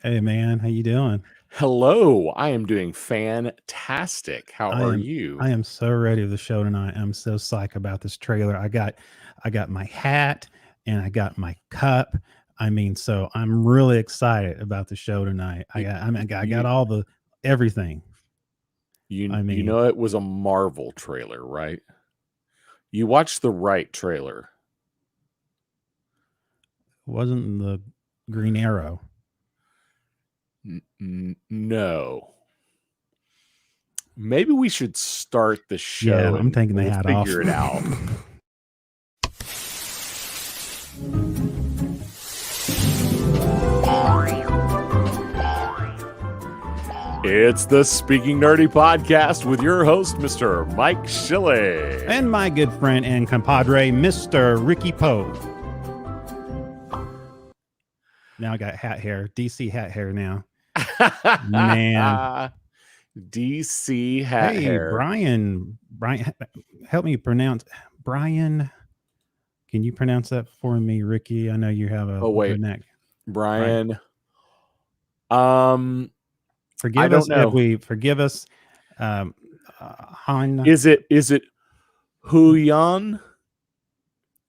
Hey man, how you doing? Hello, I am doing fantastic. How I are am you? I am so ready for the show tonight. I'm so psyched about this trailer. I got my hat and I got my cup. I mean, so I'm really excited about the show tonight. You I got all the everything. you know it was a Marvel trailer, right? You watched the right trailer. Wasn't the Green Arrow. No. Maybe we should start the Yeah, show I'm and taking the we'll hat off. figure it out. It's the Speaking Nerdy podcast with your host, Mr. Mike Shilley. And my good friend and compadre, Mr. Ricky Poe. Now I got hat hair, DC hat hair now. Man. DC hat hair. Brian, help me pronounce Brian. Can you pronounce that for me, Ricky? I know you have a neck. Brian. Forgive us if we forgive us. Han. Is it Huyan?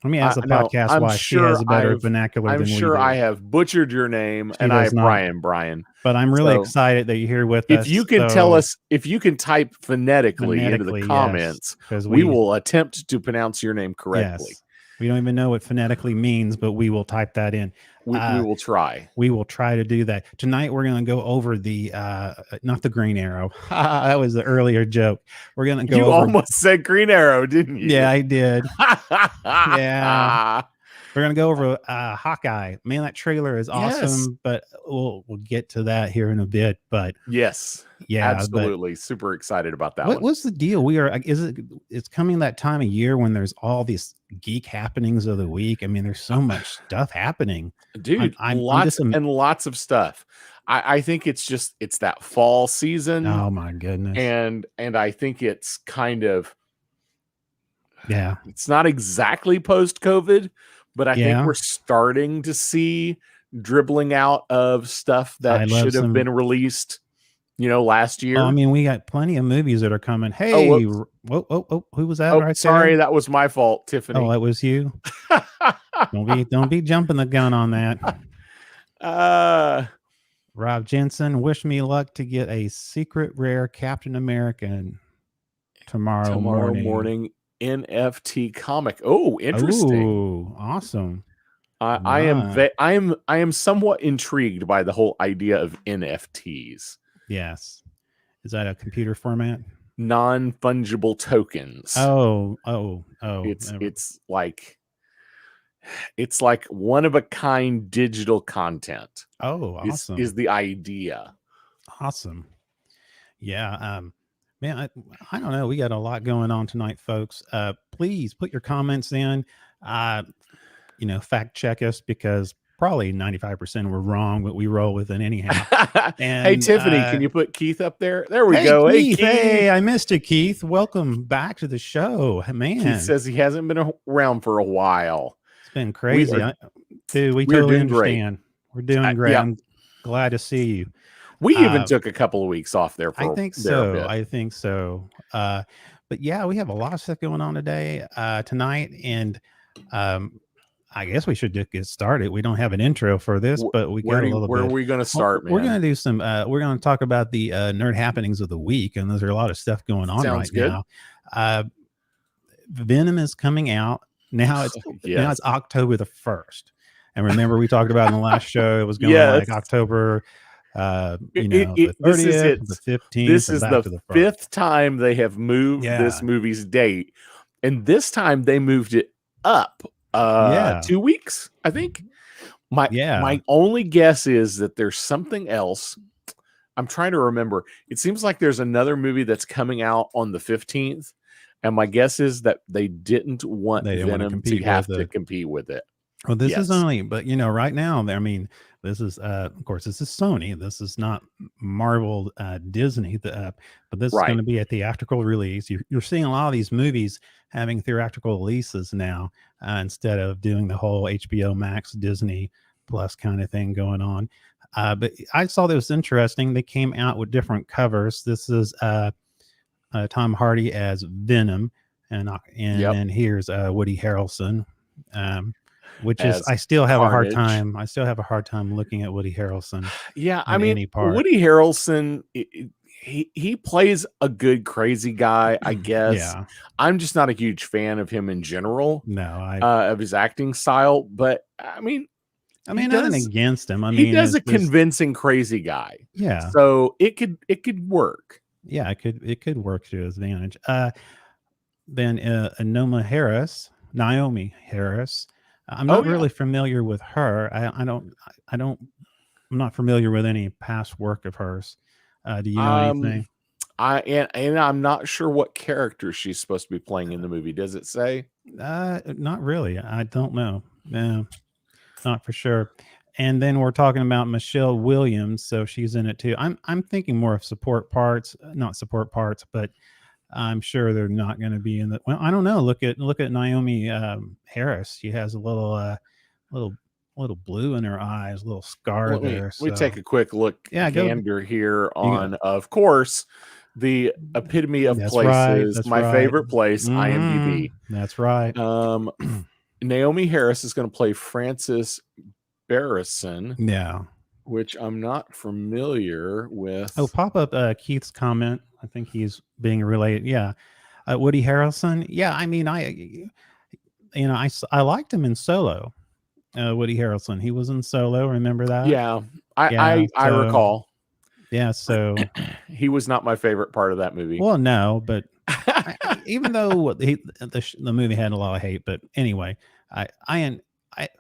Let me ask the podcast why she has a better vernacular than we do. I'm sure I have butchered your name, and I have Brian. But I'm really excited that you're here with us. If you can tell us, if you can type phonetically into the comments, yes, we will attempt to pronounce your name correctly. Yes. We don't even know what phonetically means, but we will type that in. We will try. We will try to do that. Tonight, we're going to go over the, not the Green Arrow. That was the earlier joke. We're going to go over. You almost said Green Arrow, didn't you? Yeah, I did. Yeah. We're going to go over Hawkeye. Man, that trailer is awesome, yes, but we'll get to that here in a bit. But yes. Yeah, absolutely. Super excited about that. What's the deal? It's coming that time of year when there's all these geek happenings of the week. I mean, there's so much stuff happening, dude. Lots of stuff. I think it's that fall season. Oh my goodness. And I think it's kind of, yeah, it's not exactly post-COVID, but I think we're starting to see dribbling out of stuff that should have been released, last year. I mean, we got plenty of movies that are coming. Hey, who was that? Right, sorry, that was my fault, Tiffany. Oh, that was you. Don't be jumping the gun on that. Rob Jensen, wish me luck to get a secret rare Captain America tomorrow morning. NFT comic. Oh, interesting. Oh, awesome. I am somewhat intrigued by the whole idea of NFTs. Yes. Is that a computer format? Non-fungible tokens. Oh. It's like one of a kind digital content. Oh, awesome. Is the idea. Awesome. Yeah. Man, I don't know. We got a lot going on tonight, folks. Please put your comments in. Fact check us because probably 95% were wrong, but we roll with it anyhow. And, hey, Tiffany, can you put Keith up there? There we go. Keith, hey, I missed you, Keith. Welcome back to the show. Man, Keith says he hasn't been around for a while. It's been crazy. We totally understand. We're doing great. I'm glad to see you. We even took a couple of weeks off there. I think so. But yeah, we have a lot of stuff going on tonight. And I guess we should just get started. We don't have an intro for this, but we got a little bit. Where are we going to start, man? We're going to do some, we're going to talk about the nerd happenings of the week. And there's a lot of stuff going on now. Venom is coming out. Now it's October the 1st. And remember, we talked about in the last show, it was going like October, the 30th, the 15th. This is the fifth time they have moved this movie's date. And this time they moved it up 2 weeks, I think. My only guess is that there's something else. I'm trying to remember. It seems like there's another movie that's coming out on the 15th. And my guess is that they didn't want Venom to have to compete with it. Well, this is only, but right now, I mean, this is, of course, this is Sony. This is not Marvel, Disney, but this is going to be a theatrical release. You're seeing a lot of these movies having theatrical releases now, instead of doing the whole HBO Max, Disney Plus kind of thing going on. But I saw that was interesting. They came out with different covers. This is Tom Hardy as Venom, and then here's Woody Harrelson, which is I still have a hard time. I still have a hard time looking at Woody Harrelson. Yeah, I mean, Woody Harrelson, he plays a good crazy guy, I guess. Yeah. I'm just not a huge fan of him in general. No, of his acting style, but I mean, nothing against him. He does a convincing crazy guy. Yeah. So it could work. Yeah, it could work to his advantage. Then Naomi Harris. I'm not really familiar with her. I'm not familiar with any past work of hers. Do you know anything? And I'm not sure what character she's supposed to be playing in the movie. Does it say? Not really. I don't know. No, not for sure. And then we're talking about Michelle Williams, so she's in it too. I'm thinking more of not support parts, but I'm sure they're not going to be in the. Well, I don't know. Look at Naomi Harris. She has a little blue in her eyes, a little scar there. We take a quick look. Yeah, here on, of course, the epitome of places. My favorite place, IMDb. That's right. Naomi Harris is going to play Frances Barrison. Yeah. Which I'm not familiar with. Oh, pop up Keith's comment. I think he's being related. Yeah. Woody Harrelson. Yeah. I mean, I liked him in Solo. Woody Harrelson. He was in Solo. Remember that? Yeah. I recall. Yeah. So he was not my favorite part of that movie. Well, no, but even though the movie had a lot of hate, but anyway, I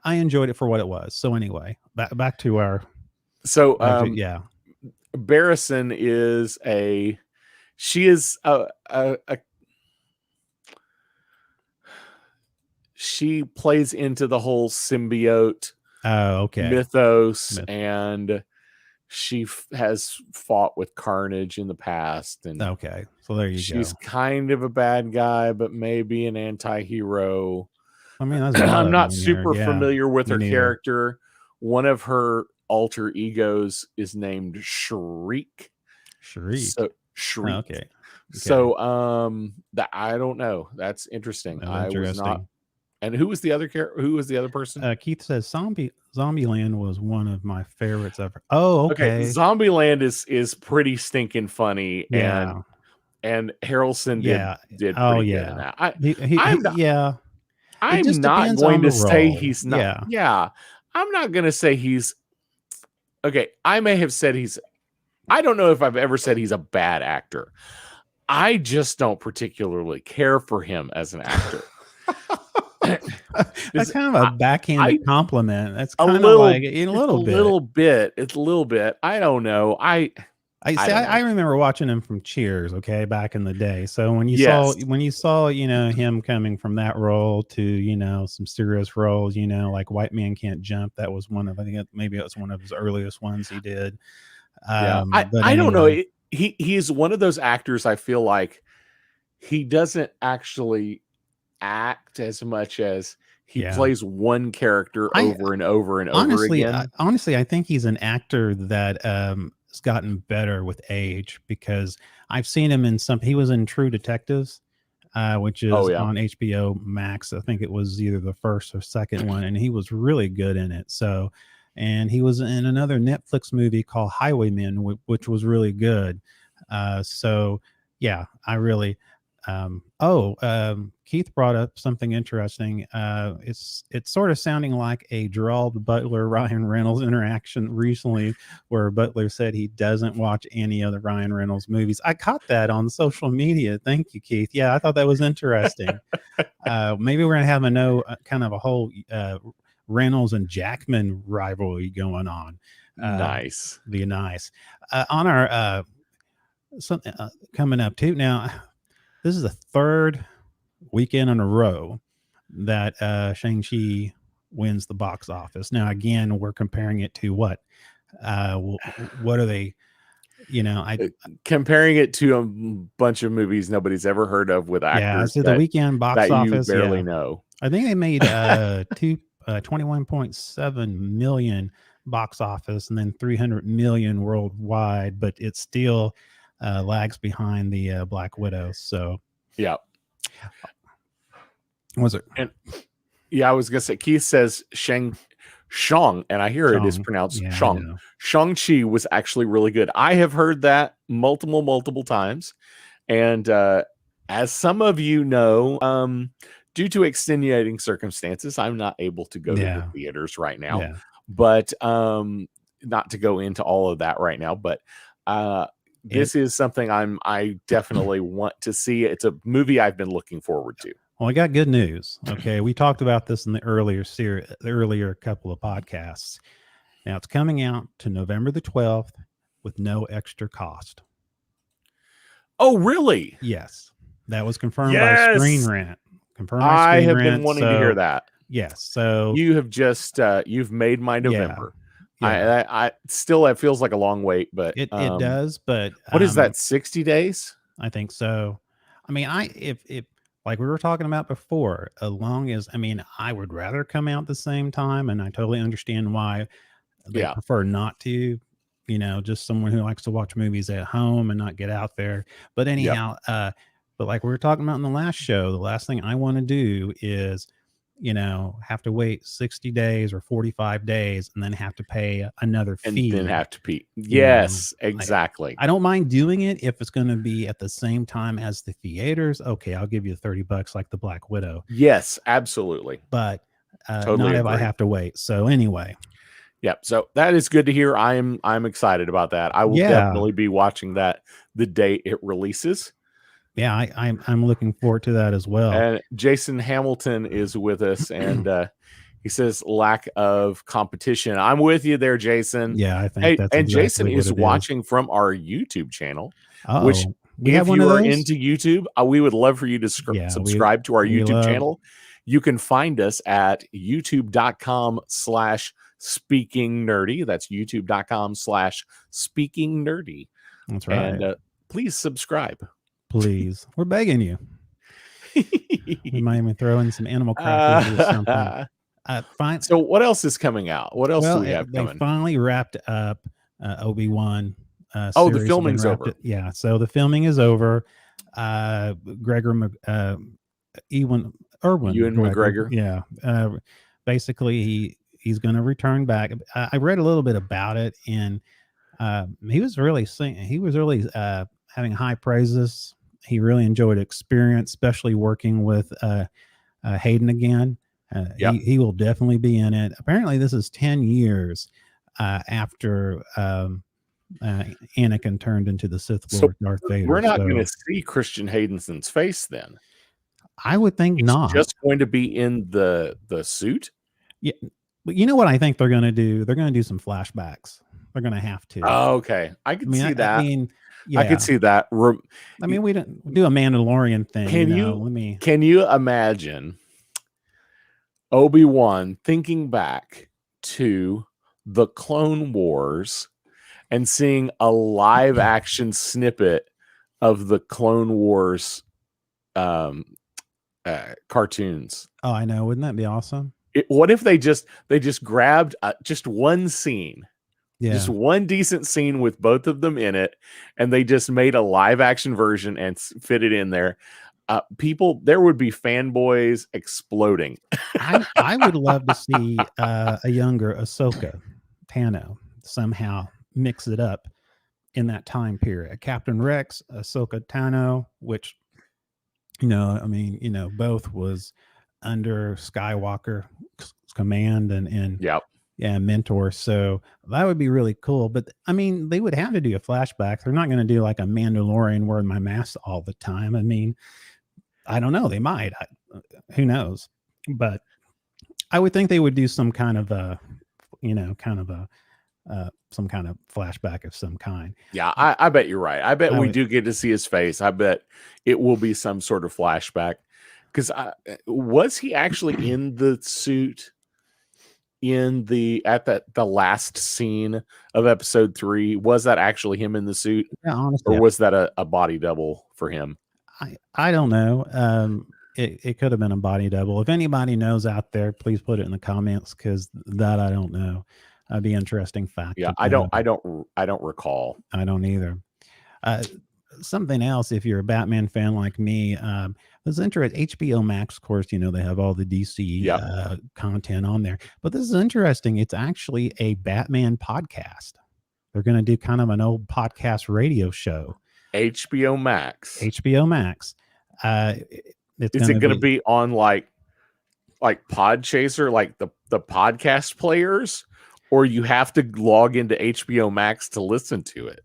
enjoyed it for what it was. So anyway, back to our. So Barrison is she plays into the whole symbiote mythos, and she has fought with Carnage in the past, and so there you go. She's kind of a bad guy, but maybe an anti-hero. I mean, I'm not super familiar with her character. One of her alter egos is named Shriek. So Shriek. Okay. So that I don't know. That's interesting. I was not. And who was the other Who was the other person? Keith says Zombieland was one of my favorites ever. Oh, okay. Zombieland is pretty stinking funny, and Harrelson did pretty good in that. I'm not going to say he's not. Yeah. I'm not going to say he's okay. I may have said I don't know if I've ever said he's a bad actor. I just don't particularly care for him as an actor. That's kind of a backhanded compliment. That's kind of like a little bit. It's a little bit. I don't know. I remember watching him from Cheers, back in the day. So when you saw, him coming from that role to, some serious roles, like White Man Can't Jump, that was one of his earliest ones he did. I don't know. He's one of those actors. I feel like he doesn't actually act as much as he plays one character over and over and over again. Honestly, I think he's an actor that has gotten better with age, because I've seen him in he was in True Detectives, which is on HBO Max. I think it was either the first or second one, and he was really good in it. So, and he was in another Netflix movie called Highwaymen, which was really good. So yeah, I really. Keith brought up something interesting. It's sort of sounding like a Gerald Butler Ryan Reynolds interaction recently, where Butler said he doesn't watch any of the Ryan Reynolds movies. I caught that on social media. Thank you, Keith. Yeah, I thought that was interesting. Maybe we're gonna have kind of a whole Reynolds and Jackman rivalry going on. Nice. Be nice. On our something coming up too now. This is the third weekend in a row that Shang-Chi wins the box office. Now, again, we're comparing it to what? What are they? Comparing it to a bunch of movies nobody's ever heard of with actors. Yeah, so the weekend box office. You barely know. I think they made 21.7 million, box office and then 300 million worldwide, but it still lags behind the Black Widow. So yeah, was it? And yeah, I was gonna say Keith says Shang, and I hear it is pronounced Shang. Shang-Chi was actually really good. I have heard that multiple times, and as some of you know, due to extenuating circumstances, I'm not able to go to the theaters right now. Yeah. But not to go into all of that right now, but this is something I definitely want to see. It's a movie I've been looking forward to. Well, I got good news. Okay, we talked about this in the earlier couple of podcasts. Now it's coming out to November the 12th with no extra cost. Oh, really? Yes, that was confirmed by Screen Rant. I have been wanting to hear that. Yes, so you have just you've made my November. Yeah. I still, it feels like a long wait, but it does. But what is that? 60 days? I think so. I mean, if like we were talking about before, as long as, I mean, I would rather come out the same time, and I totally understand why they prefer not to, you know, just someone who likes to watch movies at home and not get out there. But anyhow, but like we were talking about in the last show, the last thing I want to do is, you know, have to wait 60 days or 45 days and then have to pay another fee. And then have to pay. Yes, exactly. I don't mind doing it if it's going to be at the same time as the theaters. Okay, I'll give you $30 like the Black Widow. Yes, absolutely. But totally not if I have to wait. So anyway. Yep. So that is good to hear. I'm excited about that. I will definitely be watching that the day it releases. Yeah, I'm looking forward to that as well. And Jason Hamilton is with us, and he says lack of competition. I'm with you there, Jason. Yeah, I think that's and Jason is watching from our YouTube channel, which we have one of those? Into YouTube, we would love for you to subscribe to our YouTube channel. You can find us at youtube.com/speakingnerdy. That's youtube.com/speakingnerdy. That's right. And please subscribe. Please, we're begging you. We might even throw in some Animal Crackers or something. Fine. So what else is coming out? What else do we have coming? They finally wrapped up Obi-Wan. The filming's over. Yeah, so the filming is over. Ewan McGregor. Yeah. Basically, he's going to return back. I read a little bit about it, and he was really having high praises. He really enjoyed experience, especially working with Hayden again. He will definitely be in it. Apparently, this is 10 years after Anakin turned into the Sith Lord Darth Vader. We're not going to see Christian Haydenson's face then. I would think not. Just going to be in the suit. Yeah, but you know what I think they're going to do? They're going to do some flashbacks. They're going to have to. Oh, okay, I can see that. I mean, yeah. I could see that. I mean, we didn't do a Mandalorian thing. Can you imagine Obi-Wan thinking back to the Clone Wars and seeing a live action snippet of the Clone Wars cartoons? Oh, I know. Wouldn't that be awesome? What if they just grabbed just one scene? Yeah. Just one decent scene with both of them in it, and they just made a live action version and fit it in there. There would be fanboys exploding. I would love to see a younger Ahsoka Tano somehow mix it up in that time period. Captain Rex, Ahsoka Tano, which, both was under Skywalker's command and mentor. So that would be really cool. But I mean, they would have to do a flashback. They're not going to do like a Mandalorian wearing my mask all the time. I mean, I don't know. They might. Who knows? But I would think they would do some kind of some kind of flashback of some kind. Yeah, I bet you're right. I bet we do get to see his face. I bet it will be some sort of flashback. Because was he actually in the suit at the last scene of episode 3? Was that actually him in the suit? Yeah, honestly, or was that a body double for him? I don't know. It could have been a body double. If anybody knows out there, please put it in the comments, because that I don't know. That'd be interesting fact. Yeah, I don't recall. I don't either. Something else, if you're a Batman fan like me, was interesting. HBO Max, of course, you know, they have all the DC content on there. But this is interesting. It's actually a Batman podcast. They're going to do kind of an old podcast radio show. HBO Max. HBO Max. Is it going to be on like Podchaser, like the podcast players, or you have to log into HBO Max to listen to it?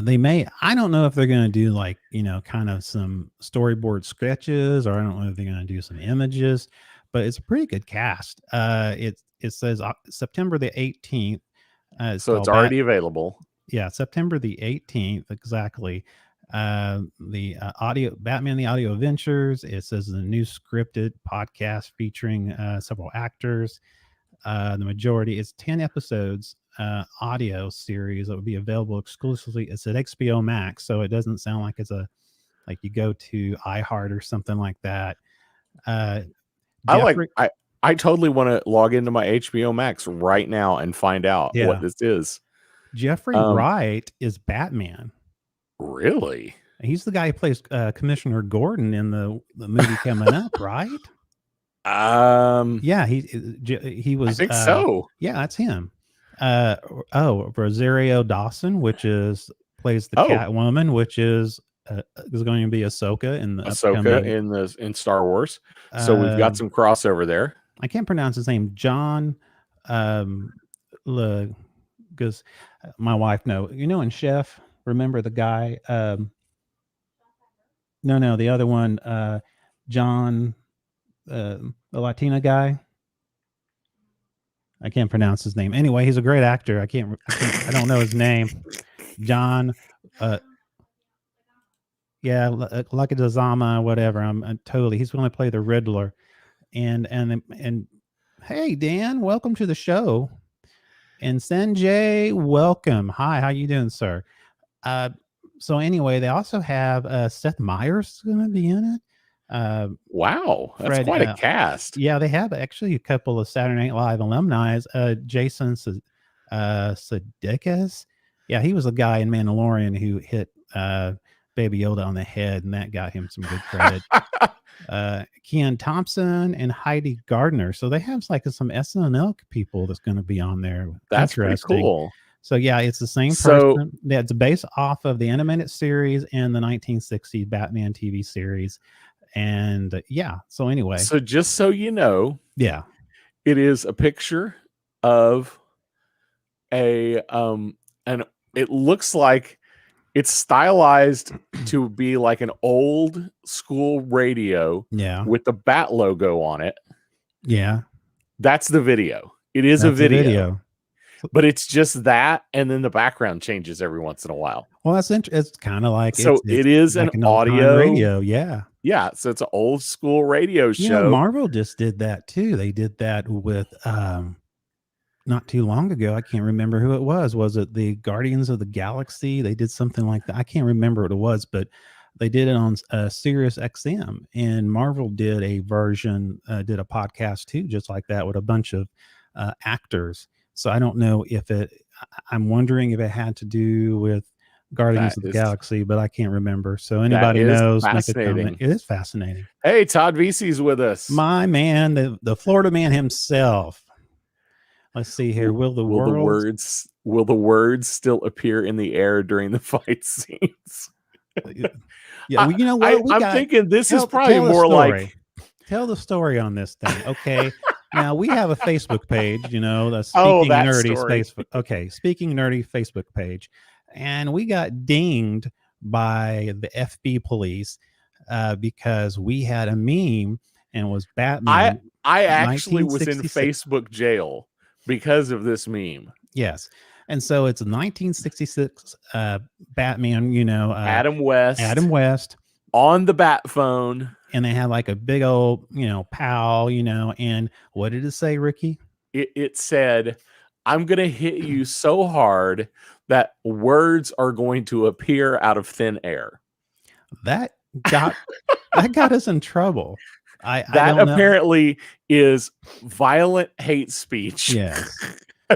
They may. I don't know if they're going to do like, you know, kind of some storyboard sketches, or I don't know if they're going to do some images, but it's a pretty good cast. It says September the 18th. So it's already available. Yeah, September the 18th, exactly. The audio Batman the Audio Adventures. It says the new scripted podcast featuring several actors. The majority is 10 episodes audio series that would be available exclusively. It's at HBO Max, so it doesn't sound like it's like you go to iHeart or something like that. I totally want to log into my HBO Max right now and find out what this is. Jeffrey Wright is Batman. Really? He's the guy who plays Commissioner Gordon in the movie coming up, right? Yeah, he was. I think so. Yeah, that's him. Rosario Dawson, which plays the Catwoman, which is going to be Ahsoka in the Ahsoka in Star Wars. So we've got some crossover there. I can't pronounce his name. John, because my wife in Chef. Remember the guy? No, the other one, John, the Latina guy. I can't pronounce his name. Anyway, he's a great actor. I don't know his name. John, Lucky Dazama, whatever. I'm totally. He's going to play the Riddler, and hey, Dan, welcome to the show. And Sanjay, welcome. Hi, how you doing, sir? So anyway, they also have Seth Meyers going to be in it. Wow, that's quite a cast. Yeah, they have actually a couple of Saturday Night Live alumni. Jason Sudeikis. Yeah, he was a guy in Mandalorian who hit Baby Yoda on the head, and that got him some good credit. Kean Thompson and Heidi Gardner. So they have like some SNL people that's going to be on there. That's pretty cool. So yeah, it's the same person. That's based off of the animated series and the 1960 Batman TV series. And so anyway. So just so you know, it is a picture of and it looks like it's stylized to be like an old school radio with the Bat logo on it. Yeah. That's the video. It is a video. But it's just that, and then the background changes every once in a while. Well, it's kind of like it is like an audio radio, yeah. So it's an old school radio show. You know, Marvel just did that too. They did that with not too long ago. I can't remember who it was. Was it the Guardians of the Galaxy? They did something like that. I can't remember what it was, but they did it on Sirius XM, and Marvel did a version, did a podcast too, just like that, with a bunch of actors. So I don't know if I'm wondering if it had to do with Guardians of the Galaxy, but I can't remember. So anybody knows, make a comment. It is fascinating. Hey, Todd Vesey's with us. My man, the Florida man himself. Let's see here. Will the words still appear in the air during the fight scenes? Yeah, well, you know what? I'm thinking this is probably more like tell the story on this thing, okay? Now we have a Facebook page, the Speaking Nerdy Facebook. Okay, Speaking Nerdy Facebook page, and we got dinged by the FB police because we had a meme and it was Batman. I actually was in Facebook jail because of this meme. Yes, and so it's a 1966 Batman. Adam West on the Bat phone. And they had like a big old, pal, and what did it say, Ricky? It said, I'm going to hit you so hard that words are going to appear out of thin air. That got us in trouble. That apparently is violent hate speech. Yes.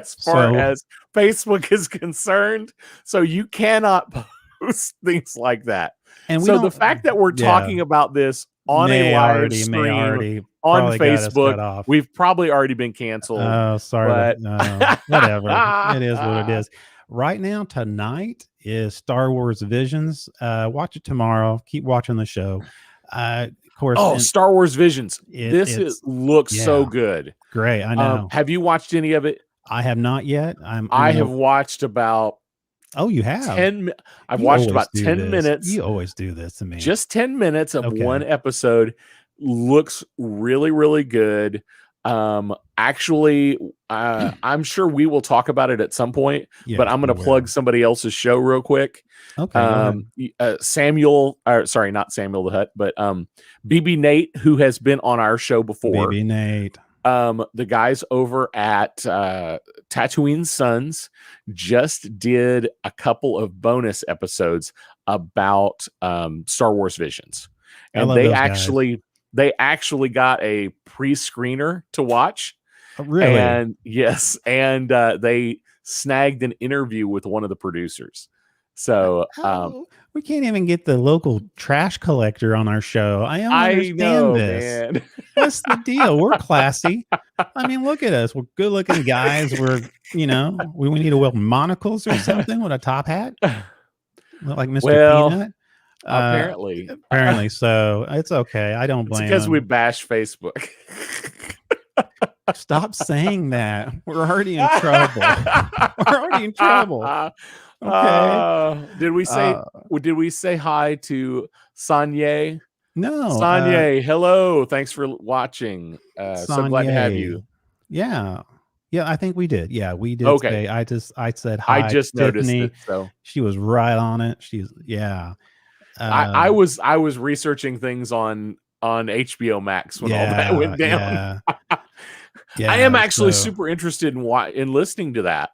as far as Facebook is concerned. So you cannot post things like that. And so the fact that we're talking about this on a live stream on Facebook, we've probably already been canceled. Oh, sorry. But whatever. It is what it is. Right now, tonight is Star Wars Visions. Watch it tomorrow. Keep watching the show. Of course. Star Wars Visions. This looks so good. Great. I know. Have you watched any of it? I have not yet. I have watched about. Oh, you have? I've watched about 10 minutes. You always do this to me. Just 10 minutes of one episode. Looks really, really good. Actually, I'm sure we will talk about it at some point, but I'm going to plug somebody else's show real quick. Okay. Not Samuel the Hutt, but BB Nate, who has been on our show before. BB Nate. The guys over at Tatooine Sons just did a couple of bonus episodes about Star Wars Visions, and they actually got a pre-screener to watch. Oh, really? And yes, and they snagged an interview with one of the producers. So we can't even get the local trash collector on our show. I don't understand this. Man. What's the deal? We're classy. I mean, look at us. We're good looking guys. We're, we need to wear monocles or something with a top hat. Like Mr. Peanut. Apparently. So it's okay. I don't blame because we bash Facebook. Stop saying that. We're already in trouble. We're already in trouble. Okay. Did we say hi to Sanye? No. Sanye, hello. Thanks for watching. So glad to have you. Yeah. Yeah, I think we did. Yeah, we did. Okay. I said hi. I just noticed it. So she was right on it. I was researching things on HBO Max when all that went down. I am actually super interested in listening to that.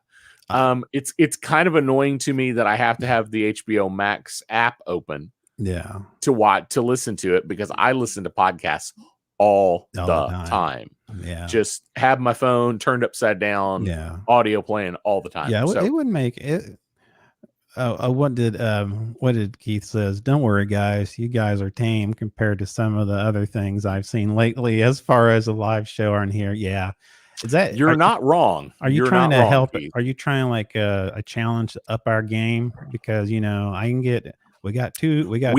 It's kind of annoying to me that I have to have the HBO Max app open. Yeah. To listen to it, because I listen to podcasts all the time. Yeah. Just have my phone turned upside down. Yeah. Audio playing all the time. Yeah. It wouldn't make it. What did Keith says? Don't worry, guys. You guys are tame compared to some of the other things I've seen lately as far as a live show on here. Yeah. Is that you're not wrong? Are you trying to help? Keith. Are you trying like a challenge to up our game? Because I can get. We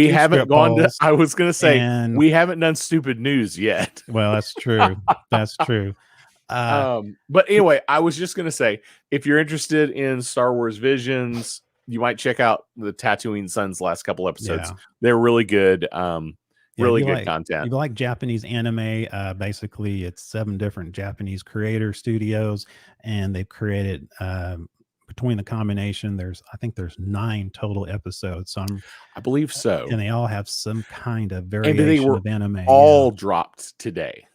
haven't gone to. I was gonna say we haven't done stupid news yet. Well, that's true. That's true. But anyway, I was just gonna say, if you're interested in Star Wars Visions, you might check out the Tatooine Sons last couple episodes. Yeah. They're really good. Really good content. If you like Japanese anime, basically it's 7 different Japanese creator studios, and they've created between the combination, I think there's 9 total episodes. So I believe so. And they all have some kind of variation of anime. All dropped today.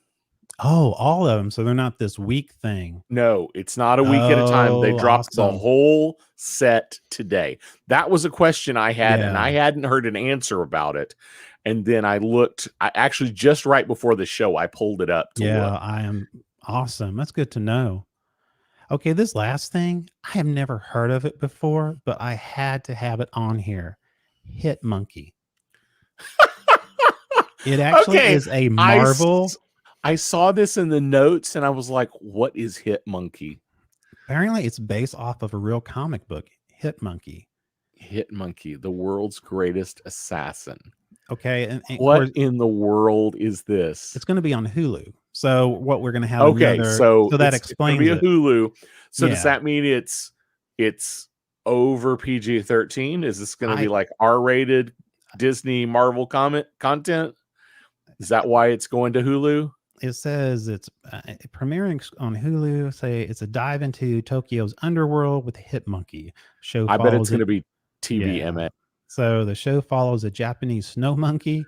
Oh, all of them. So they're not this week thing. No, it's not a week at a time. They dropped the whole set today. That was a question I had, and I hadn't heard an answer about it. And then I actually just right before the show, I pulled it up. I am awesome. That's good to know. Okay, this last thing, I have never heard of it before, but I had to have it on here. Hit Monkey. It actually is a Marvel. I saw this in the notes and I was like, what is Hit Monkey? Apparently it's based off of a real comic book, Hit Monkey. Hit Monkey, the world's greatest assassin. Okay. And what in the world is this? It's going to be on Hulu. So what we're going to have. Okay. So that explains it. Hulu. So does that mean it's over PG-13? Is this going to be like R-rated Disney Marvel content? Is that why it's going to Hulu? It says it's premiering on Hulu. Say it's a dive into Tokyo's underworld with Hit Monkey. I bet it's going to be TVMA. Yeah. So the show follows a Japanese snow monkey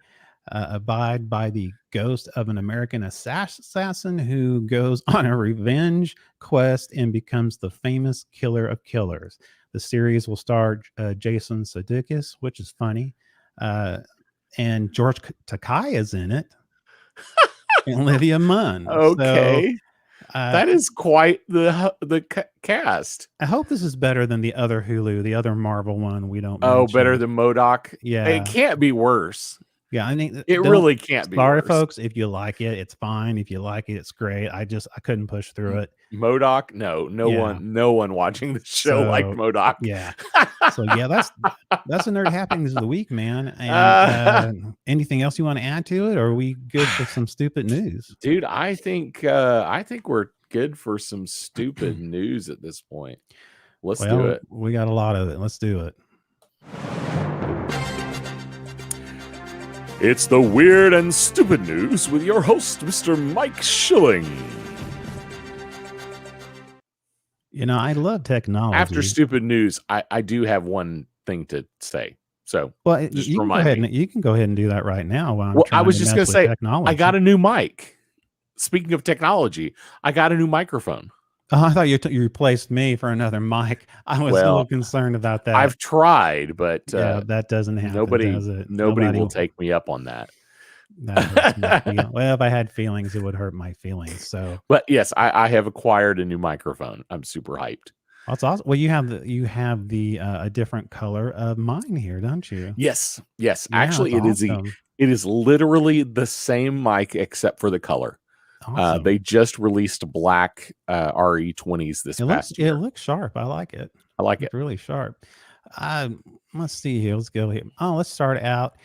abide by the ghost of an American assassin who goes on a revenge quest and becomes the famous killer of killers. The series will star Jason Sudeikis, which is funny, and George Takei is in it. And Olivia Munn. Okay. That is quite the cast. I hope this is better than the other Hulu, the other Marvel one we don't mention. Better than MODOK? Yeah. It can't be worse. Yeah, I mean, it really can't be. Sorry, folks. If you like it, it's fine. If you like it, it's great. I couldn't push through it. MODOK? No one watching the show liked MODOK. Yeah. So yeah, that's the nerd happenings of the week, man. And anything else you want to add to it, or are we good for some stupid news? Dude, I think we're good for some stupid news at this point. Let's do it. We got a lot of it. Let's do it. It's the weird and stupid news with your host, Mr. Mike Schilling. You know, I love technology. After stupid news, I do have one thing to say. So, you can go ahead and do that right now. While I was just going to say, technology. I got a new mic. Speaking of technology, I got a new microphone. Oh, I thought you replaced me for another mic. I was a little concerned about that. I've tried, but that doesn't happen. Nobody will take me up on that. Well, if I had feelings, it would hurt my feelings. So, but yes, I have acquired a new microphone. I'm super hyped. That's awesome. Well, you have the a different color of mine here, don't you? Yes. Actually, it is literally the same mic except for the color. Awesome. They just released black RE20s this past year. It looks sharp. I like it. It's really sharp. Let's see here. Let's go here. Let's start out.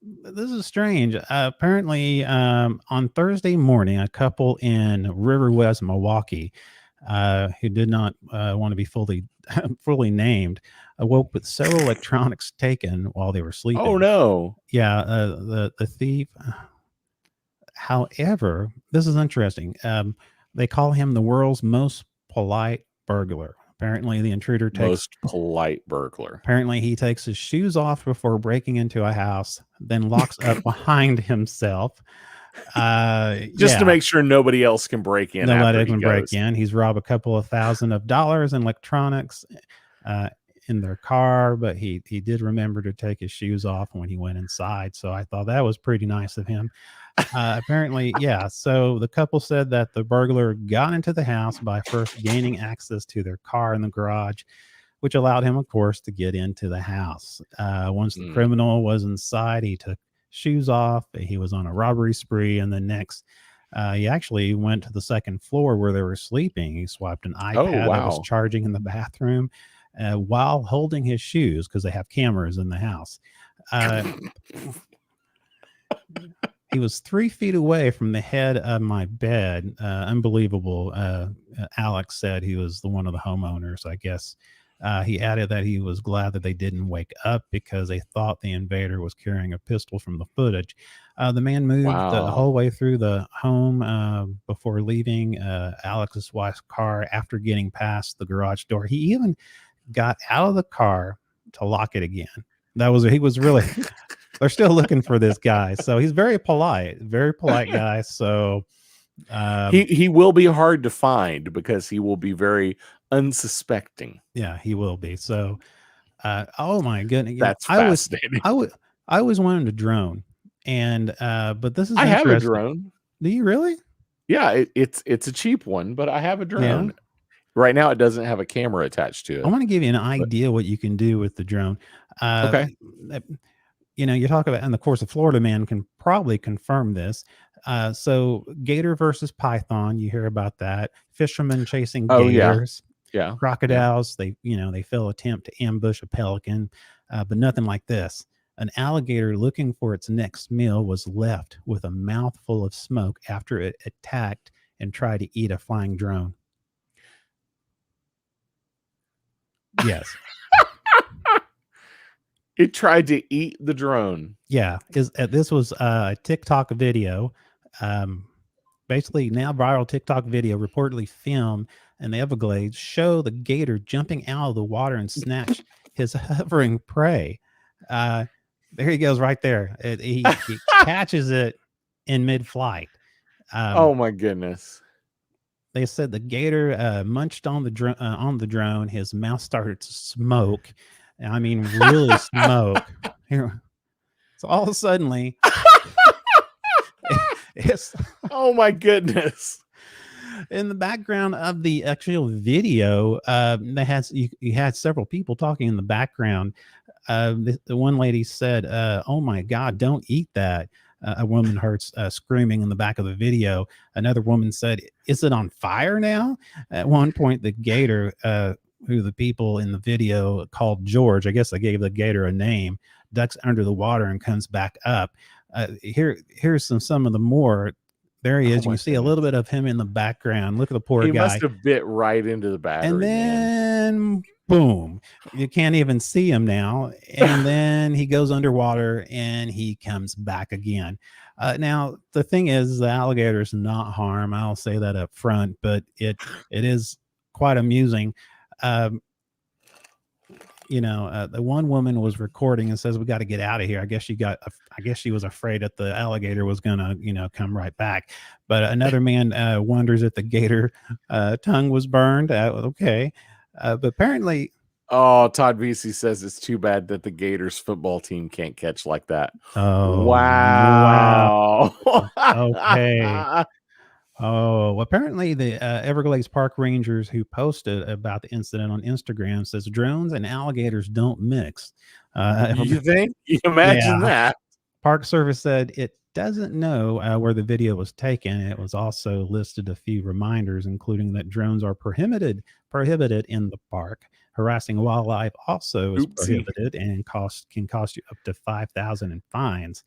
This is strange. Apparently, on Thursday morning, a couple in River West, Milwaukee, who did not want to be fully named, awoke with several electronics taken while they were sleeping. Oh no! Yeah, the thief. However, this is interesting. They call him the world's most polite burglar. Apparently, the intruder most polite burglar. Apparently, he takes his shoes off before breaking into a house, then locks up behind himself. Just to make sure nobody else can break in. Nobody can break in. He's robbed a couple of $1,000s in electronics in their car, but he did remember to take his shoes off when he went inside. So I thought that was pretty nice of him. Apparently, yeah. So the couple said that the burglar got into the house by first gaining access to their car in the garage, which allowed him, of course, to get into the house. Once the criminal was inside, he took shoes off. He was on a robbery spree, and then next, he actually went to the second floor where they were sleeping. He swiped an iPad that was charging in the bathroom while holding his shoes because they have cameras in the house. He was 3 feet away from the head of my bed. Unbelievable. Alex said he was one of the homeowners, I guess. He added that he was glad that they didn't wake up because they thought the invader was carrying a pistol from the footage. The man moved the whole way through the home before leaving Alex's wife's car after getting past the garage door. He even got out of the car to lock it again. He was really... They're still looking for this guy. So he's very polite guy. So he will be hard to find because he will be very unsuspecting. Yeah, he will be. So, oh my goodness. That's fascinating. I always wanted a drone, and but this is I have a drone. Do you really? Yeah, it's a cheap one, but I have a drone. Yeah. Right now, it doesn't have a camera attached to it. I want to give you an idea what you can do with the drone. Okay. You know, you talk about, and of course, the Florida man can probably confirm this. So gator versus python, you hear about that. Fishermen chasing gators. Yeah. Crocodiles, they fail attempt to ambush a pelican, but nothing like this. An alligator looking for its next meal was left with a mouthful of smoke after it attacked and tried to eat a flying drone. Yes. It tried to eat the drone. Yeah. This was a TikTok video. Basically, now viral TikTok video reportedly filmed in the Everglades show the gator jumping out of the water and snatch his hovering prey. There he goes right there. He catches it in mid-flight. Oh my goodness. They said the gator munched on the drone. His mouth started to smoke. I mean, really smoke. Here. So all of a sudden, Yes. Oh my goodness. In the background of the actual video, they had you had several people talking in the background. The one lady said, "Oh my God, don't eat that." A woman heard screaming in the back of the video. Another woman said, "Is it on fire now?" At one point, the gator, who the people in the video called George, I guess they gave the gator a name, ducks under the water and comes back up. Here's some of the more. There he is. You can see a little bit of him in the background. Look at the poor guy. He must have bit right into the battery. And then, boom, you can't even see him now. And then he goes underwater and he comes back again. Now, the thing is, the alligator is not harm. I'll say that up front, but it is quite amusing. The one woman was recording and says, "We got to get out of here." I guess she was afraid that the alligator was gonna, come right back. But another man wonders if the gator tongue was burned. Okay, but apparently. Oh, Todd Vesey says it's too bad that the Gators football team can't catch like that. Oh, wow. Okay. Oh, apparently the Everglades Park Rangers who posted about the incident on Instagram says drones and alligators don't mix. You think? You imagine that. Park Service said it doesn't know where the video was taken. It was also listed a few reminders, including that drones are prohibited in the park. Harassing wildlife also is prohibited and can cost you up to $5,000 in fines.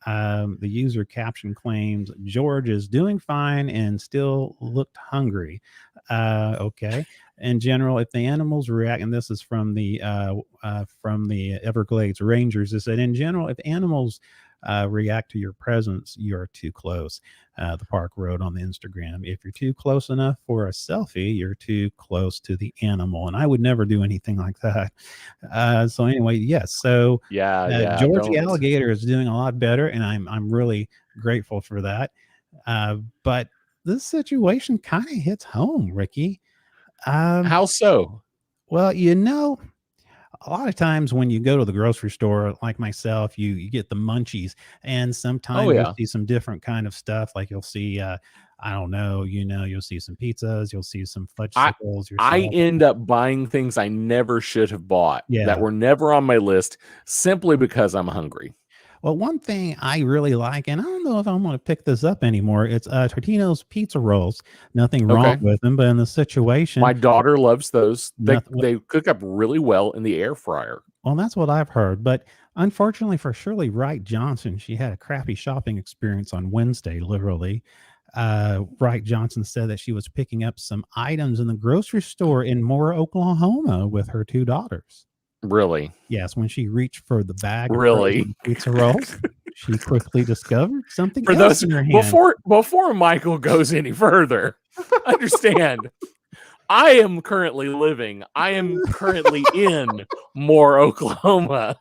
The user caption claims George is doing fine and still looked hungry. Okay. In general, if the animals react, and this is from the Everglades Rangers, is that in general, if animals react to your presence, you're too close. The park wrote on the Instagram, if you're too close enough for a selfie, you're too close to the animal. And I would never do anything like that. So anyway, yes. So George the alligator is doing a lot better, and I'm really grateful for that. But this situation kind of hits home, Ricky. How so? Well, a lot of times when you go to the grocery store, like myself, you get the munchies, and sometimes you'll see some different kind of stuff. Like you'll see, I don't know, you'll see some pizzas, you'll see some fudgesicles. I end up buying things I never should have bought that were never on my list simply because I'm hungry. Well, one thing I really like, and I don't know if I'm going to pick this up anymore, it's Totino's pizza rolls. Nothing wrong with them, but in the situation, my daughter loves those. They cook up really well in the air fryer. Well, that's what I've heard. But unfortunately for Shirley Wright Johnson, she had a crappy shopping experience on Wednesday, literally. Wright Johnson said that she was picking up some items in the grocery store in Moore, Oklahoma with her two daughters. Really? Yes. When she reached for the bag of pizza rolls, she quickly discovered something for else in her hand. Before Michael goes any further, understand, I am currently in Moore, Oklahoma.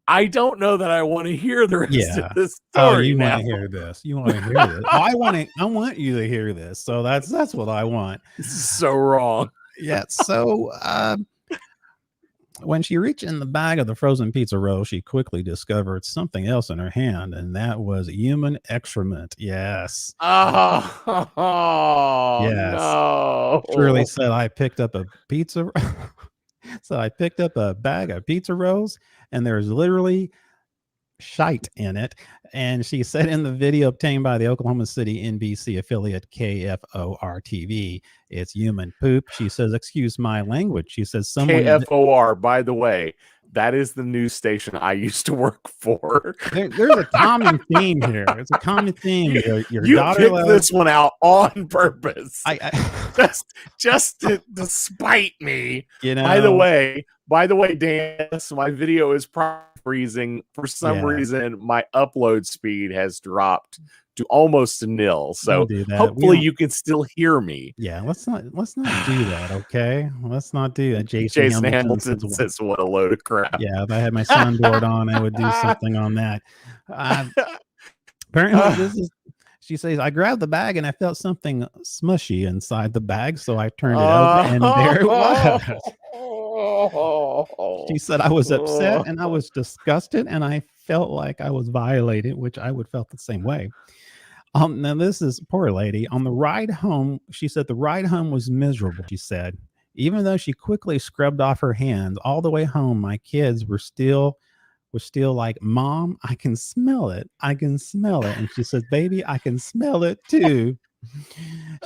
I don't know that I want to hear the rest of this story. Oh, you want to hear this? You want to hear this? I want you to hear this. So that's what I want. This is so wrong. Yeah. So when she reached in the bag of the frozen pizza roll, she quickly discovered something else in her hand, and that was human excrement. Yes. Oh, yes. No. Shirley said, I picked up a pizza. So I picked up a bag of pizza rolls, and there's literally shite in it. And she said in the video obtained by the Oklahoma City NBC affiliate KFOR TV, it's human poop. She says, excuse my language. She says, someone KFOR, by the way, that is the news station I used to work for. There's a common theme here. It's a common theme. Your you daughter picked this one out on purpose. Just to spite me. By the way, Dan, my video is freezing. For some reason, my upload speed has dropped to almost nil. So hopefully you can still hear me. Yeah, let's not do that, okay? Let's not do that. Jason Hamilton says, what a load of crap. Yeah, if I had my soundboard on, I would do something on that. Apparently, she says, I grabbed the bag and I felt something smushy inside the bag, so I turned it over, and there it was. She said, I was upset and I was disgusted and I felt like I was violated, which I would felt the same way. Now this is poor lady. On the ride home, she said the ride home was miserable. She said, even though she quickly scrubbed off her hands all the way home, my kids were still like, Mom, I can smell it. I can smell it. And she says, Baby, I can smell it too.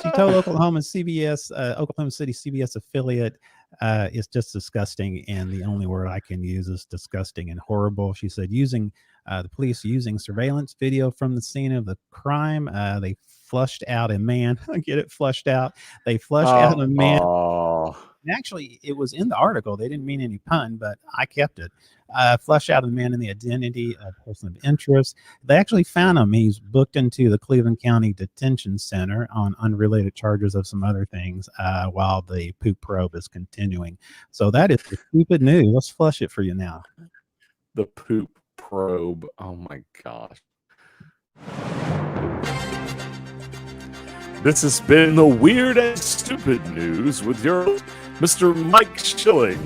She told Oklahoma City CBS affiliate, it's just disgusting. And the only word I can use is disgusting and horrible. She said, the police using surveillance video from the scene of the crime, they flushed out a man. I get it, flushed out. They flushed out a man. And actually, it was in the article. They didn't mean any pun, but I kept it. Flush out a man in the identity of person of interest. They actually found him. He's booked into the Cleveland County Detention Center on unrelated charges of some other things while the poop probe is continuing. So that is the stupid news. Let's flush it for you now. The poop probe. Oh my gosh. This has been the weird and stupid news with your Mr. Mike Schilling.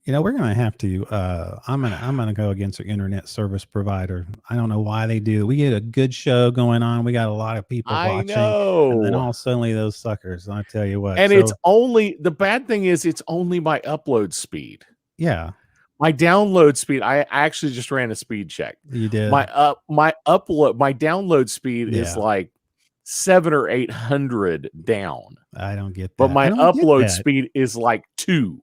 You know, we're gonna have to. I'm gonna go against our internet service provider. I don't know why they do. We get a good show going on. We got a lot of people watching, and then all suddenly those suckers. I tell you what. And it's only the bad thing is it's only my upload speed. Yeah. My download speed. I actually just ran a speed check. You did. My download speed is like 700 or 800 down. I don't get that. But my upload speed is like 2.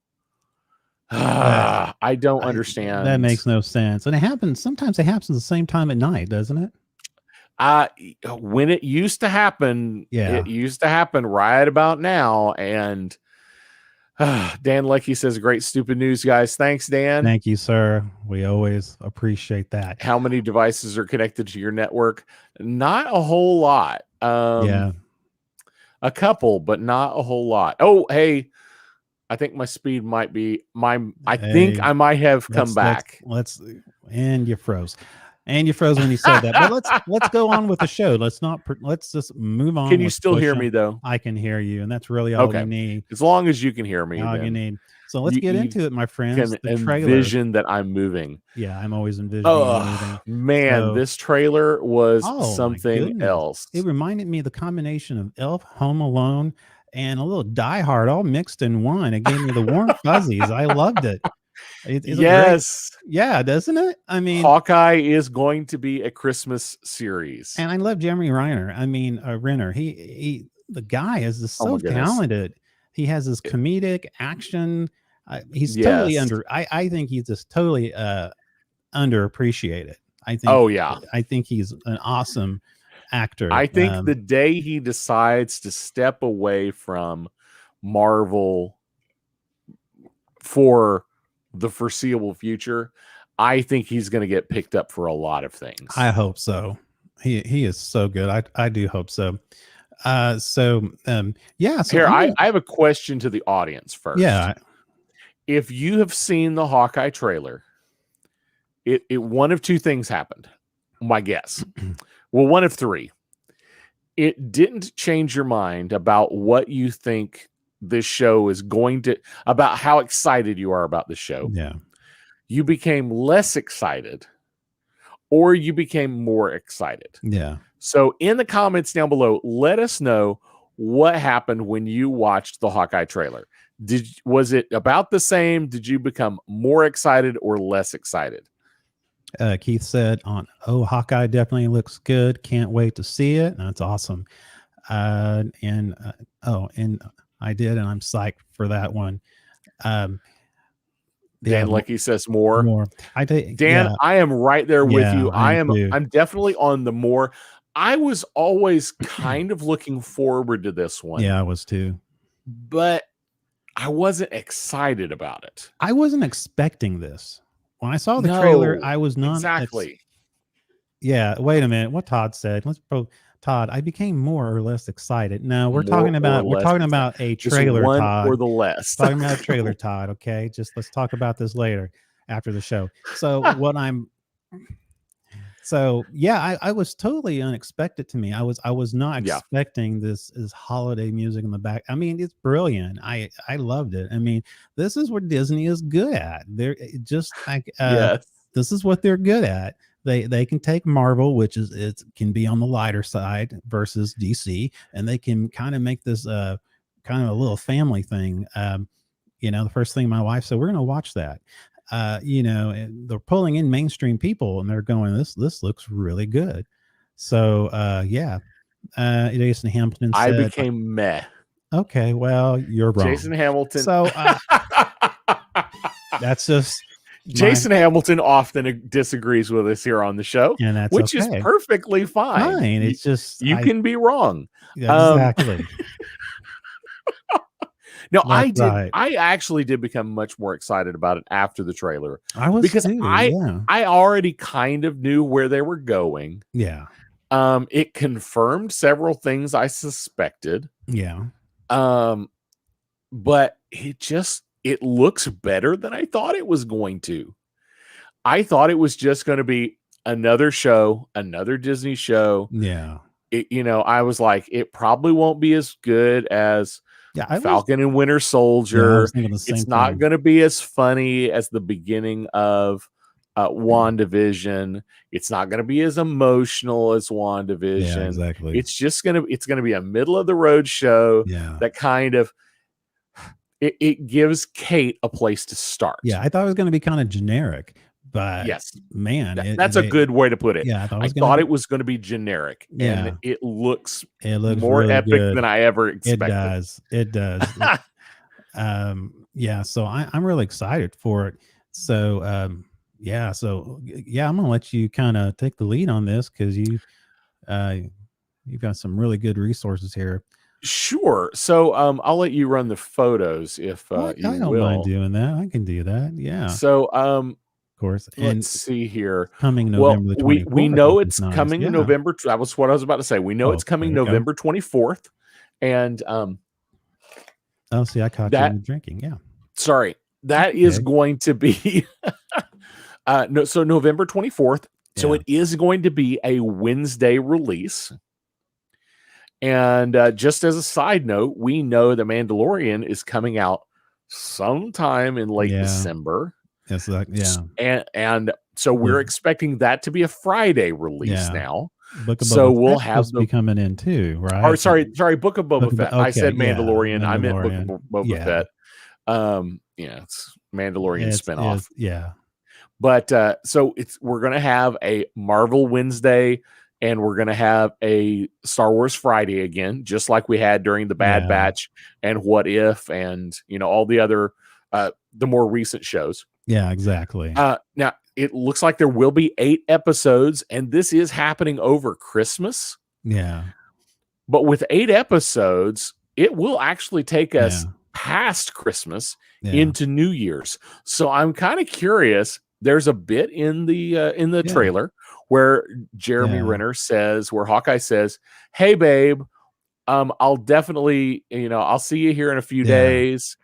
I don't understand. That makes no sense. And sometimes it happens at the same time at night, doesn't it? When it used to happen, it used to happen right about now. And Dan Leckie says, great stupid news, guys. Thanks, Dan. Thank you, sir. We always appreciate that. How many devices are connected to your network? Not a whole lot. A couple, but not a whole lot. Oh, hey. I think my speed might be I think I might have come back. And you froze. And you froze when you said that. But let's go on with the show. Let's just move on. Can you still hear me though? I can hear you, and that's really all you need. As long as you can hear me. All you need. So let's get into it, my friends. The envision that I'm moving. Yeah, I'm always envisioning moving. Man, this trailer was something else. It reminded me of the combination of Elf, Home Alone, and a little Die Hard all mixed in one. It gave me the warm fuzzies. I loved it. Doesn't it? I mean, Hawkeye is going to be a Christmas series, and I love Jeremy Renner. Renner. He the guy is just so talented. He has this comedic action. He's totally I think he's just totally underappreciated. I think. I think he's an awesome actor. I think the day he decides to step away from Marvel for the foreseeable future, I think he's going to get picked up for a lot of things. I hope so. He is so good. I do hope so. So here I have a question to the audience first. Yeah. If you have seen the Hawkeye trailer, it one of two things happened. My guess. Well, one of three. It didn't change your mind about what you think this show is going to, about how excited you are about the show. Yeah. You became less excited, or you became more excited. Yeah. So in the comments down below, let us know what happened when you watched the Hawkeye trailer. Was it about the same? Did you become more excited or less excited? Keith said Hawkeye definitely looks good. Can't wait to see it. That's awesome. And I did, and I'm psyched for that one. Dan Leckie says more. I did, Dan, I am right there with you. I'm definitely on the more. I was always kind of looking forward to this one. Yeah, I was too. But I wasn't excited about it. I wasn't expecting this. When I saw the trailer, I was not exactly. Wait a minute. What Todd said. Todd, I became more or less excited. No, we're talking about a trailer, one Todd. Or the less. Talking about a trailer, Todd. Okay, let's talk about this later after the show. So I was totally unexpected to me. I was not expecting this holiday music in the back. I mean, it's brilliant. I loved it. I mean, this is what Disney is good at. They're just like this is what they're good at. they can take Marvel, which is it can be on the lighter side versus DC, and they can kind of make this kind of a little family thing. The first thing my wife said, we're going to watch that. They're pulling in mainstream people, and they're going, this looks really good. So Jason Hamilton said, I became meh. Okay, well, you're wrong. Jason Hamilton. So that's just Jason Hamilton often disagrees with us here on the show, and that's which is perfectly fine. It's just you can be wrong. Exactly. No, I did. Right. I actually did become much more excited about it after the trailer. I was because too, I already kind of knew where they were going. Yeah. It confirmed several things I suspected. Yeah. But it looks better than I thought it was going to. I thought it was just going to be another show, another Disney show. Yeah. I was like, it probably won't be as good as Falcon and Winter Soldier. It's not going to be as funny as the beginning of WandaVision. It's not going to be as emotional as WandaVision. Yeah, exactly. It's going to be a middle of the road show that kind of it gives Kate a place to start. Yeah, I thought it was going to be kind of generic, but yes, man, that's a good way to put it. Yeah, I thought it was going to be generic, and it looks more really epic good. than I ever expected. It does. So I'm really excited for it. So I'm gonna let you kind of take the lead on this because you've got some really good resources here. Sure. So I'll let you run the photos if you I don't mind doing that. I can do that. Yeah. So of course. Let's see here. Coming November the 24th. We know it's coming November. That was what I was about to say. We know it's coming November 24th. And see, I caught you drinking. Yeah. Sorry. That is going to be so November 24th. Yeah. So it is going to be a Wednesday release. And just as a side note, we know The Mandalorian is coming out sometime in late December. Yes, and so we're expecting that to be a Friday release now. Book of so Boba we'll Fett's have be coming in too, right? Or sorry, Book of Boba Fett. I said Mandalorian. I meant Book of Boba Fett. It's Mandalorian spinoff. But so we're gonna have a Marvel Wednesday. And we're going to have a Star Wars Friday again, just like we had during the Bad Batch and What If and, all the other, the more recent shows. Yeah, exactly. Now, it looks like there will be 8 episodes, and this is happening over Christmas. Yeah. But with 8 episodes, it will actually take us past Christmas into New Year's. So I'm kind of curious. There's a bit in the trailer where Jeremy Renner says, where Hawkeye says, "Hey, babe, I'll definitely, I'll see you here in a few days."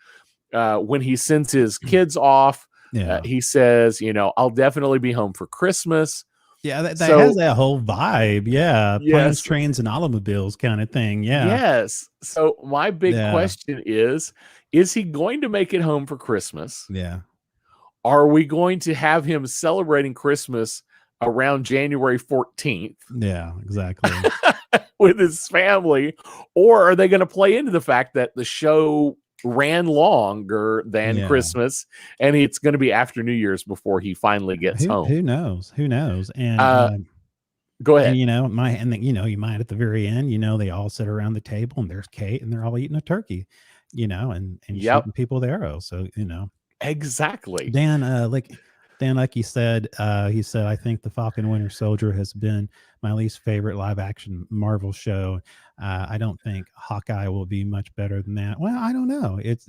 When he sends his kids off, he says, "I'll definitely be home for Christmas." Yeah, that has that whole vibe. Yeah, planes, trains, and automobiles kind of thing. Yeah. Yes. So my big question is he going to make it home for Christmas? Yeah. Are we going to have him celebrating Christmas around January 14th? Yeah, exactly. With his family, or are they going to play into the fact that the show ran longer than Christmas and it's going to be after New Year's before he finally gets home? Who knows? And go ahead. And you might at the very end, they all sit around the table and there's Kate and they're all eating a turkey, and shooting people with arrows. So, exactly. Dan, like he said, I think the Falcon Winter Soldier has been my least favorite live action Marvel show. I don't think Hawkeye will be much better than that. Well, I don't know. It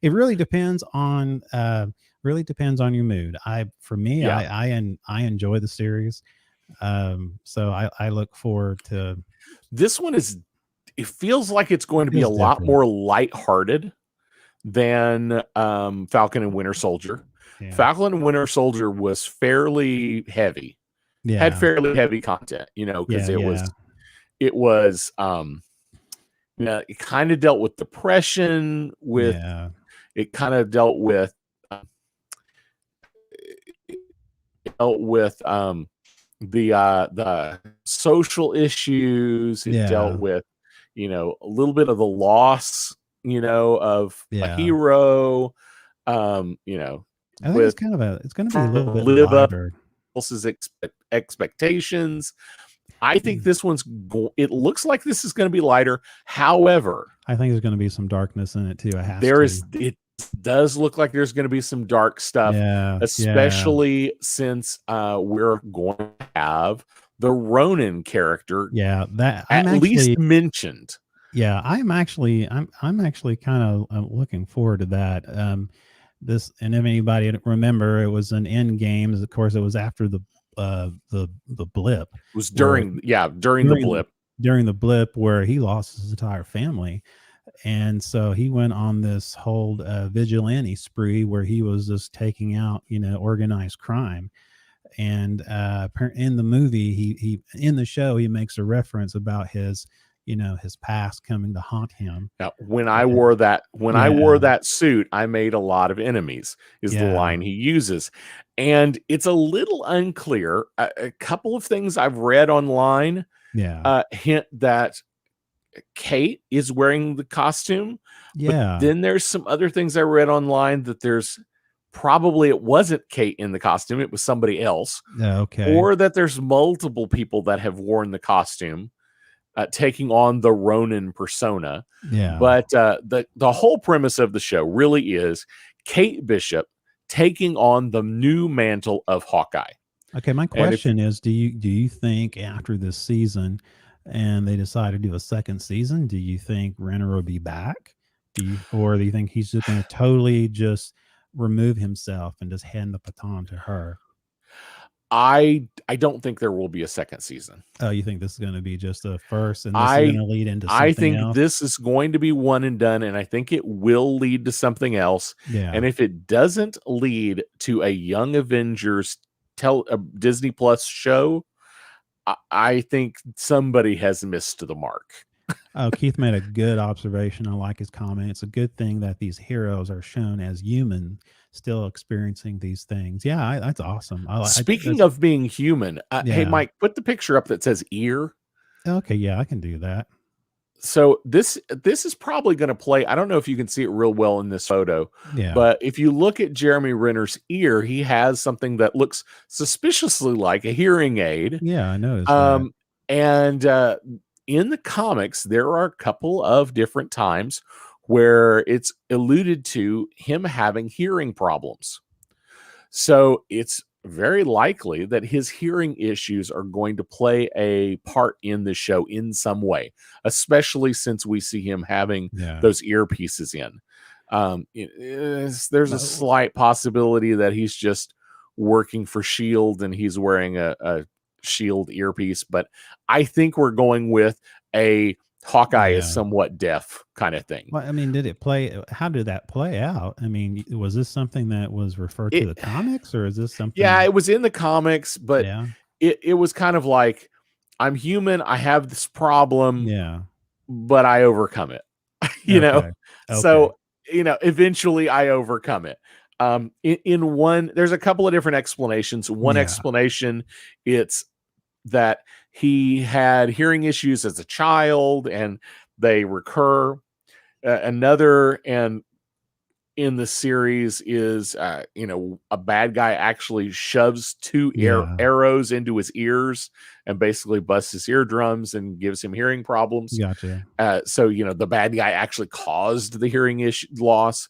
really depends on your mood. I enjoy the series. So I look forward to this one. It feels like it's going to be a lot more lighthearted than Falcon and Winter Soldier. Yeah. Falcon and Winter Soldier was fairly heavy. Had fairly heavy content, because it was it kind of dealt with depression, it kind of dealt with the social issues. It dealt with, you know, a little bit of the loss, you know, of a hero. You know, I think it's going to be a little bit lighter. Else's expectations. I think this one's it looks like this is going to be lighter. However, I think there's going to be some darkness in it too. It does look like there's going to be some dark stuff, especially since we're going to have the Ronin character. Yeah, that I'm at least mentioned. Yeah, I'm actually kind of looking forward to that. This, and if anybody remember, it was an end games. Of course, it was after the blip. It was during the blip where he lost his entire family. And so he went on this whole vigilante spree where he was just taking out, you know, organized crime. And in the movie, he in the show, he makes a reference about his, you know, his past coming to haunt him. Now, when I wore that suit, I made a lot of enemies, is the line he uses. And it's a little unclear. A couple of things I've read online hint that Kate is wearing the costume. But then there's some other things I read online that there's probably it wasn't Kate in the costume, it was somebody else. Or that there's multiple people that have worn the costume, taking on the Ronin persona. But the whole premise of the show really is Kate Bishop taking on the new mantle of Hawkeye. Okay, my question is, do you think after this season and they decide to do a second season, do you think Renner will be back? Or do you think he's just going to totally just remove himself and just hand the baton to her? I don't think there will be a second season. Oh, you think this is going to be just a first, and this is going to lead into something else? I think this is going to be one and done, and I think it will lead to something else. And if it doesn't lead to a Young Avengers a Disney Plus show, I think somebody has missed the mark. Oh, Keith made a good observation. I like his comment. It's a good thing that these heroes are shown as human, still experiencing these things. Yeah, that's awesome. Speaking of being human, hey, Mike, put the picture up that says ear. Okay, yeah, I can do that. So this is probably going to play. I don't know if you can see it real well in this photo, but if you look at Jeremy Renner's ear, he has something that looks suspiciously like a hearing aid. Yeah, I noticed that. And in the comics, there are a couple of different times where it's alluded to him having hearing problems. So it's very likely that his hearing issues are going to play a part in the show in some way, especially since we see him having those earpieces in. There's a slight possibility that he's just working for S.H.I.E.L.D. and he's wearing a S.H.I.E.L.D. earpiece, but I think we're going with a Hawkeye is somewhat deaf kind of thing. Well, I mean, how did that play out? I mean, was this something that was referred to the comics, or is this something? Yeah, it was in the comics, but it was kind of like, I'm human, I have this problem, but I overcome it. you know? So, you know, eventually I overcome it. In one, there's a couple of different explanations. One explanation, it's that he had hearing issues as a child and they recur. Another, and in the series, is you know, a bad guy actually shoves two arrows into his ears and basically busts his eardrums and gives him hearing problems. Gotcha. So, you know, the bad guy actually caused the hearing loss.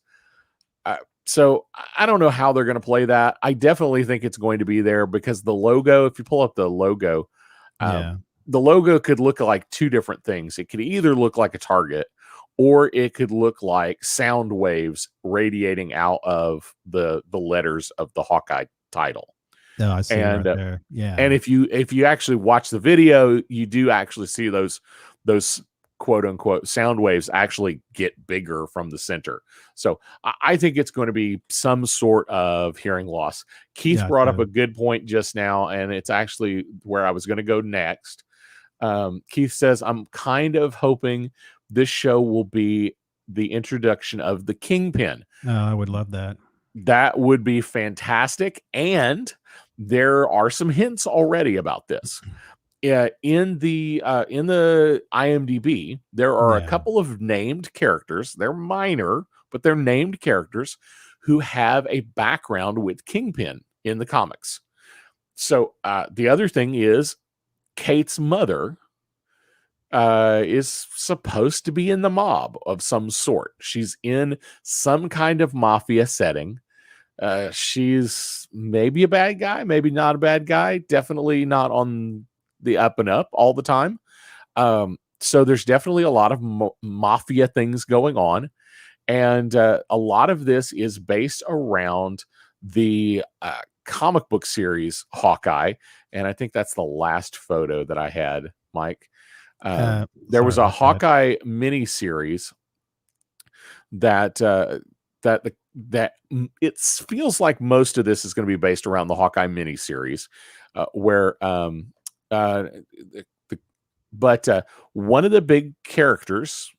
So I don't know how they're going to play that. I definitely think it's going to be there because the logo, if you pull up the logo, the logo could look like two different things. It could either look like a target, or it could look like sound waves radiating out of the letters of the Hawkeye title. No, I see it right there. Yeah. And if you actually watch the video, you do actually see those quote unquote sound waves actually get bigger from the center. So I think it's going to be some sort of hearing loss. Keith brought up a good point just now, and it's actually where I was going to go next. Keith says, I'm kind of hoping this show will be the introduction of the Kingpin. Oh, I would love that. That would be fantastic. And there are some hints already about this. In the IMDb, there are a couple of named characters. They're minor, but they're named characters who have a background with Kingpin in the comics. So the other thing is Kate's mother is supposed to be in the mob of some sort. She's in some kind of mafia setting. She's maybe a bad guy, maybe not a bad guy. Definitely not on the up and up all the time. So there's definitely a lot of mafia things going on. And a lot of this is based around the comic book series Hawkeye. And I think that's the last photo that I had, Mike. There was a Hawkeye mini series that it feels like most of this is going to be based around the Hawkeye mini series, where but one of the big characters,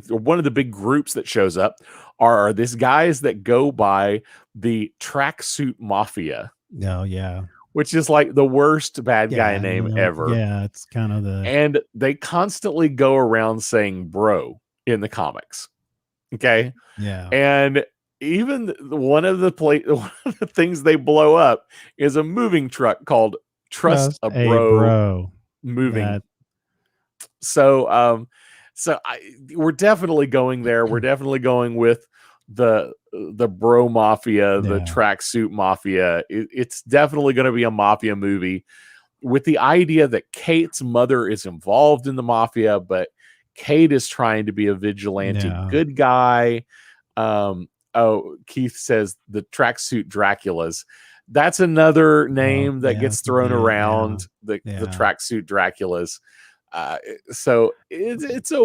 one of the big groups that shows up are these guys that go by the Tracksuit Mafia. Oh, yeah. Which is like the worst bad guy name ever. Yeah, it's kind of the... And they constantly go around saying bro in the comics. Okay? Yeah. And even one of the things they blow up is a moving truck called Trust a Bro Moving. So we're definitely going there. We're definitely going with the bro mafia, the tracksuit mafia. It's definitely going to be a mafia movie with the idea that Kate's mother is involved in the mafia, but Kate is trying to be a vigilante good guy. Keith says the tracksuit Draculas. That's another name that gets thrown around, the tracksuit Draculas. So it's a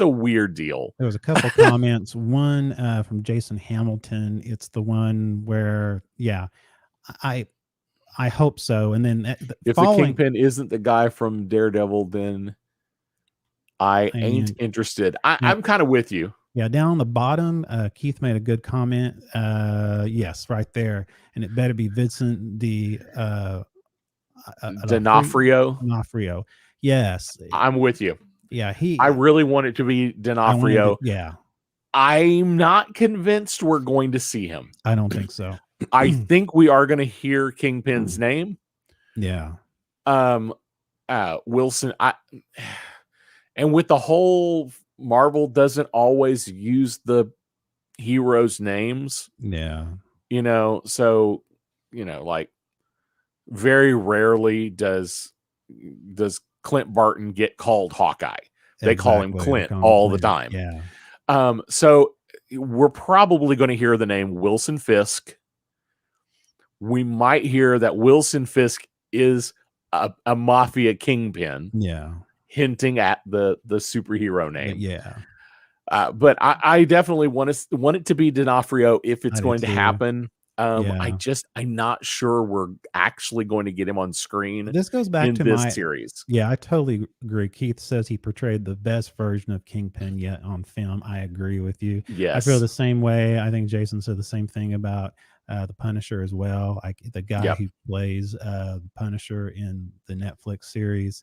weird deal. There was a couple comments. One from Jason Hamilton. It's the one where, I hope so. And then if the Kingpin isn't the guy from Daredevil, then I ain't interested. I'm kind of with you. Yeah, down on the bottom, Keith made a good comment. Yes, right there. And it better be Vincent D'Onofrio. Yes. I'm with you. Yeah, I really want it to be D'Onofrio. Yeah. I'm not convinced we're going to see him. I don't think so. I think we are going to hear Kingpin's name. Yeah. Wilson. And with the whole Marvel doesn't always use the heroes' names. Yeah. So, like very rarely does Clint Barton get called Hawkeye. They call him Clint all the time. Yeah. So we're probably going to hear the name Wilson Fisk. We might hear that Wilson Fisk is a mafia kingpin. Yeah. Hinting at the superhero name. Yeah. But I definitely want it to be D'Onofrio if it's going to happen. I'm not sure we're actually going to get him on screen. This goes back to this series. Yeah, I totally agree. Keith says he portrayed the best version of Kingpin yet on film. I agree with you. Yes. I feel the same way. I think Jason said the same thing about the Punisher as well. Like the guy who plays the Punisher in the Netflix series.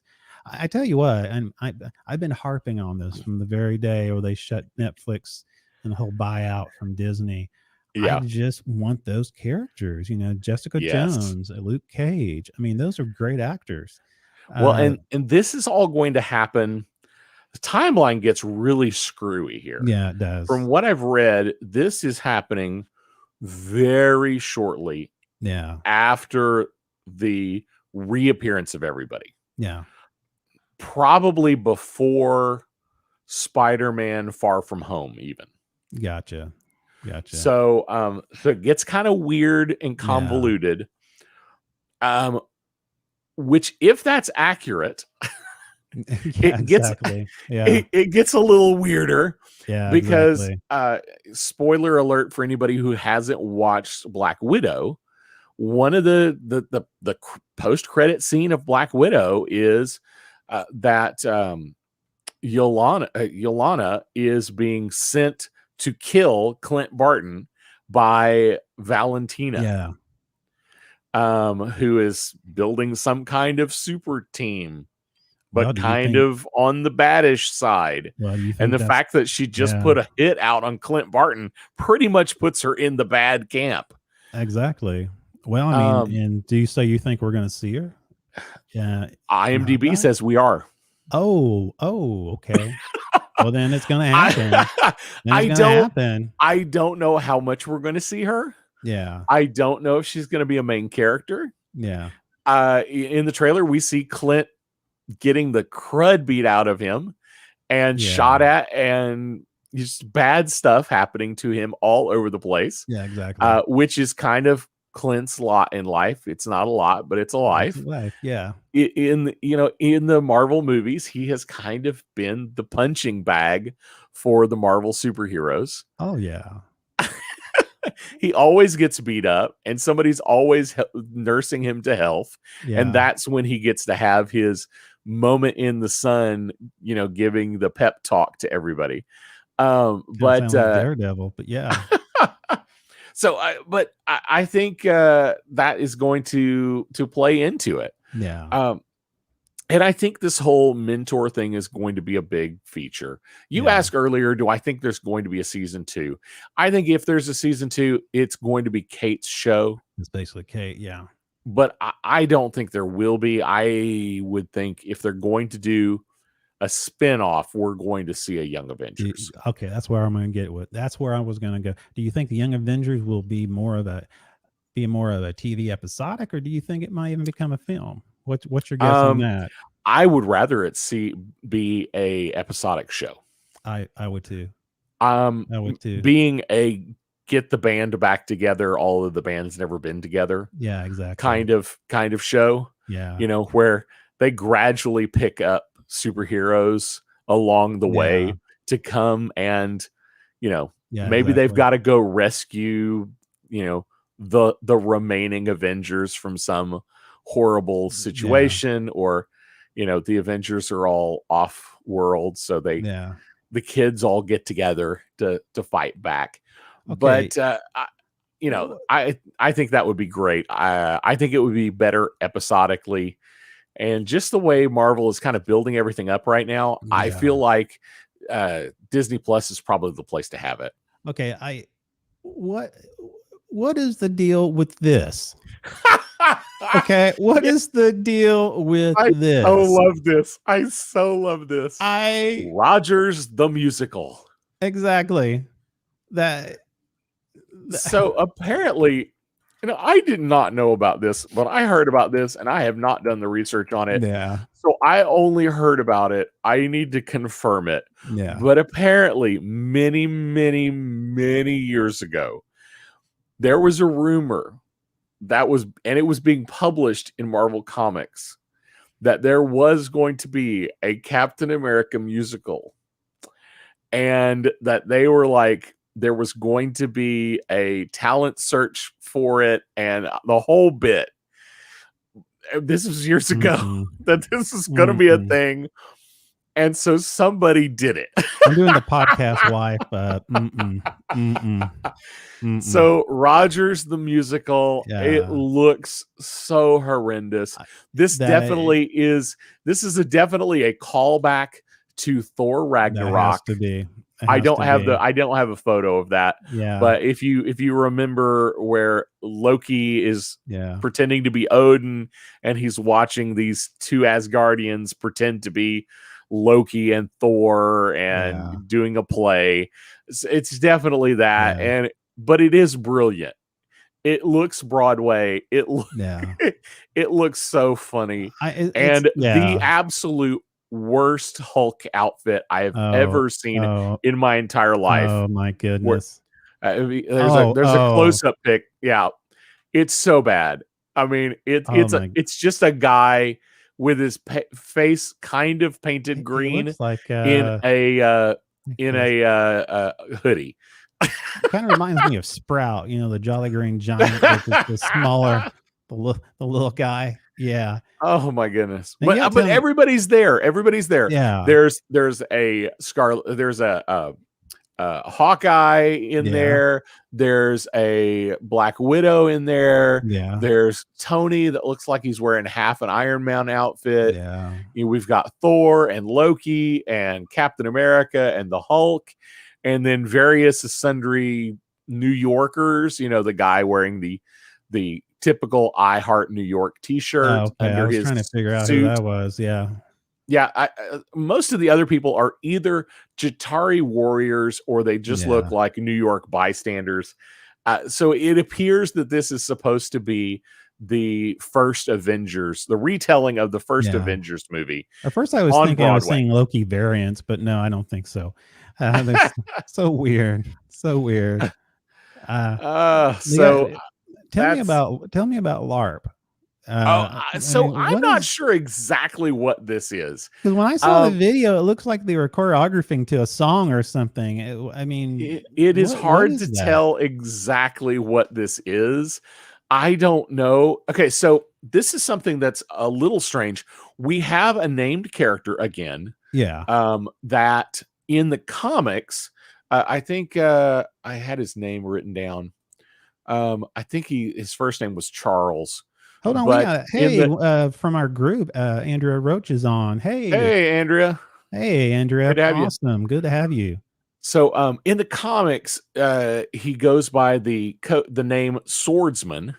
I tell you what, and I've been harping on this from the very day where they shut Netflix and the whole buyout from Disney. I just want those characters, Jessica Jones, Luke Cage. I mean, those are great actors. Well, and this is all going to happen. The timeline gets really screwy here. Yeah, it does. From what I've read, this is happening very shortly. Yeah. After the reappearance of everybody. Yeah. Probably before Spider-Man Far From Home, even. Gotcha. So it gets kind of weird and convoluted. Which, if that's accurate, it gets a little weirder. Yeah, because spoiler alert for anybody who hasn't watched Black Widow, one of the post-credit scene of Black Widow is that Yolanda is being sent to kill Clint Barton by Valentina. Yeah. who is building some kind of super team, but well, of on the baddish side. Well, you think and the fact that she just put a hit out on Clint Barton pretty much puts her in the bad camp. Exactly. Well, I mean, and do you say you think we're going to see her? Yeah. IMDb says we are. Oh, okay. Well, then it's going to happen. I don't know how much we're going to see her. Yeah. I don't know if she's going to be a main character. Yeah. In the trailer, we see Clint getting the crud beat out of him and shot at, and just bad stuff happening to him all over the place. Yeah, exactly. Which is kind of Clint's lot in life. It's not a lot, but it's a life. It's a life. Yeah. In the Marvel movies, he has kind of been the punching bag for the Marvel superheroes. Oh yeah. He always gets beat up, and somebody's always nursing him to health. Yeah. And that's when he gets to have his moment in the sun, giving the pep talk to everybody. But like Daredevil, but yeah. So, I think that is going to play into it. Yeah. And I think this whole mentor thing is going to be a big feature. You asked earlier, do I think there's going to be a season 2? I think if there's a season 2, it's going to be Kate's show. It's basically Kate, yeah. But I don't think there will be. I would think if they're going to do a spin-off, we're going to see a Young Avengers. Okay, that's where I'm going to get with. That's where I was going to go. Do you think the Young Avengers will be more of a TV episodic, or do you think it might even become a film? What's your guess on that? I would rather it be a episodic show. I would too. I would too. Being a get the band back together, all of the band's never been together. Yeah, exactly. Kind of show. Yeah. Where they gradually pick up superheroes along the way to come and, maybe they've got to go rescue, the remaining Avengers from some horrible situation, or the Avengers are all off world, so the kids all get together to fight back. Okay. But I think that would be great. I think it would be better episodically, and just the way Marvel is kind of building everything up right now, I feel like Disney Plus is probably the place to have it. Okay, what is the deal with this? Okay, what is the deal with this? I love this. I so love this. Rogers the musical. Exactly. So apparently, I did not know about this, but I heard about this, and I have not done the research on it. Yeah. So I only heard about it. I need to confirm it. Yeah. But apparently, many, many, many years ago, there was a rumor and it was being published in Marvel Comics, that there was going to be a Captain America musical, and that they were like, there was going to be a talent search for it and the whole bit. This was years ago that this is going to be a thing. And so somebody did it. I'm doing the podcast wife. So Rogers the musical, it looks so horrendous. This is definitely a callback to Thor Ragnarok. That has to be. I don't have a photo of that. Yeah. But if you remember where Loki is pretending to be Odin, and he's watching these two Asgardians pretend to be Loki and Thor and doing a play, it's definitely that. But it is brilliant. It looks Broadway. It looks so funny. The absolute worst Hulk outfit I have ever seen in my entire life. Oh my goodness. There's a close-up pic. Yeah. It's so bad. I mean, it's just a guy with his face kind of painted green, like in a hoodie. Kind of reminds me of Sprout, the Jolly Green Giant, the smaller, the little guy. Yeah. Oh my goodness. But everybody's there. Everybody's there. Yeah. There's a Hawkeye in there. There's a Black Widow in there. Yeah. There's Tony that looks like he's wearing half an Iron Man outfit. Yeah. We've got Thor and Loki and Captain America and the Hulk, and then various sundry New Yorkers. The guy wearing the typical I Heart New York t-shirt under I was trying to figure out who that was. Yeah, most of the other people are either Chitauri warriors or they just look like New York bystanders. So it appears that this is supposed to be the first Avengers, the retelling of the first Avengers movie. At first I was thinking Broadway. I was saying Loki variants, but no, I don't think so. So weird. So weird. Tell me about LARP. I'm not sure exactly what this is. Because when I saw the video, it looks like they were choreographing to a song or something. It is hard to tell exactly what this is. I don't know. Okay, so this is something that's a little strange. We have a named character again. Yeah. That in the comics, I think I had his name written down. I think his first name was Charles. Hold on, we got from our group, Andrea Roach is on. Hey, Andrea. Hey, Andrea. Good to have awesome. You. Good to have you. So, in the comics, he goes by the name Swordsman,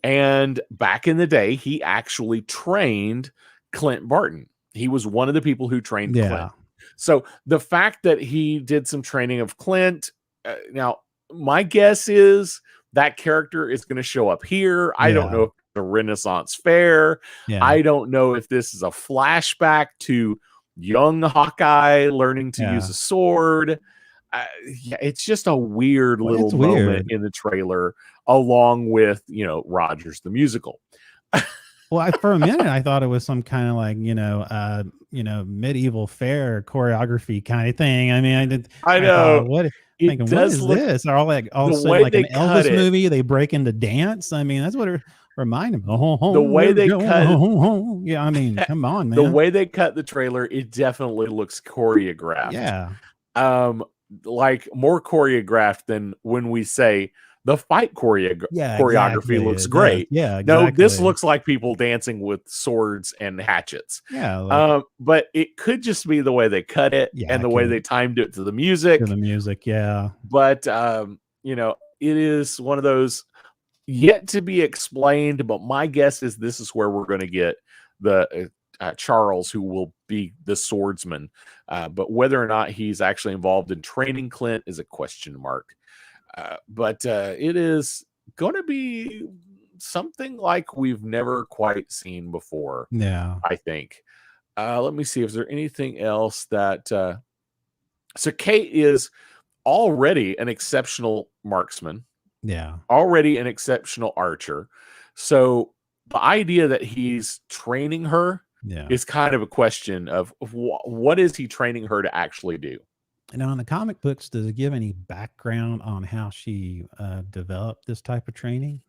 and back in the day, he actually trained Clint Barton. He was one of the people who trained Clint. So, the fact that he did some training of Clint, now my guess is that character is going to show up here. I don't know if the Renaissance Fair. I don't know if this is a flashback to young Hawkeye learning to use a sword. It's just a weird little moment in the trailer, along with Rogers the musical. Well, for a minute I thought it was some kind of like medieval fair choreography kind of thing. I mean, I know what is this? Are all like like an Elvis movie? They break into dance. I mean, that's what it reminded me. The way they cut, yeah. I mean, come on, man. The way they cut the trailer, it definitely looks choreographed. Yeah. Like more choreographed than when we say the fight choreography looks great. Yeah, exactly. No, this looks like people dancing with swords and hatchets. Yeah. But it could just be the way they cut it and the way they timed it to the music. Yeah. But it is one of those yet to be explained. But my guess is this is where we're going to get the Charles, who will be the swordsman. But whether or not he's actually involved in training Clint is a question mark. But it is going to be something like we've never quite seen before. Yeah, I think. Let me see if there's anything else that. So Kate is already an exceptional marksman. Yeah, already an exceptional archer. So the idea that he's training her is kind of a question of what is he training her to actually do. And in the comic books, does it give any background on how she developed this type of training?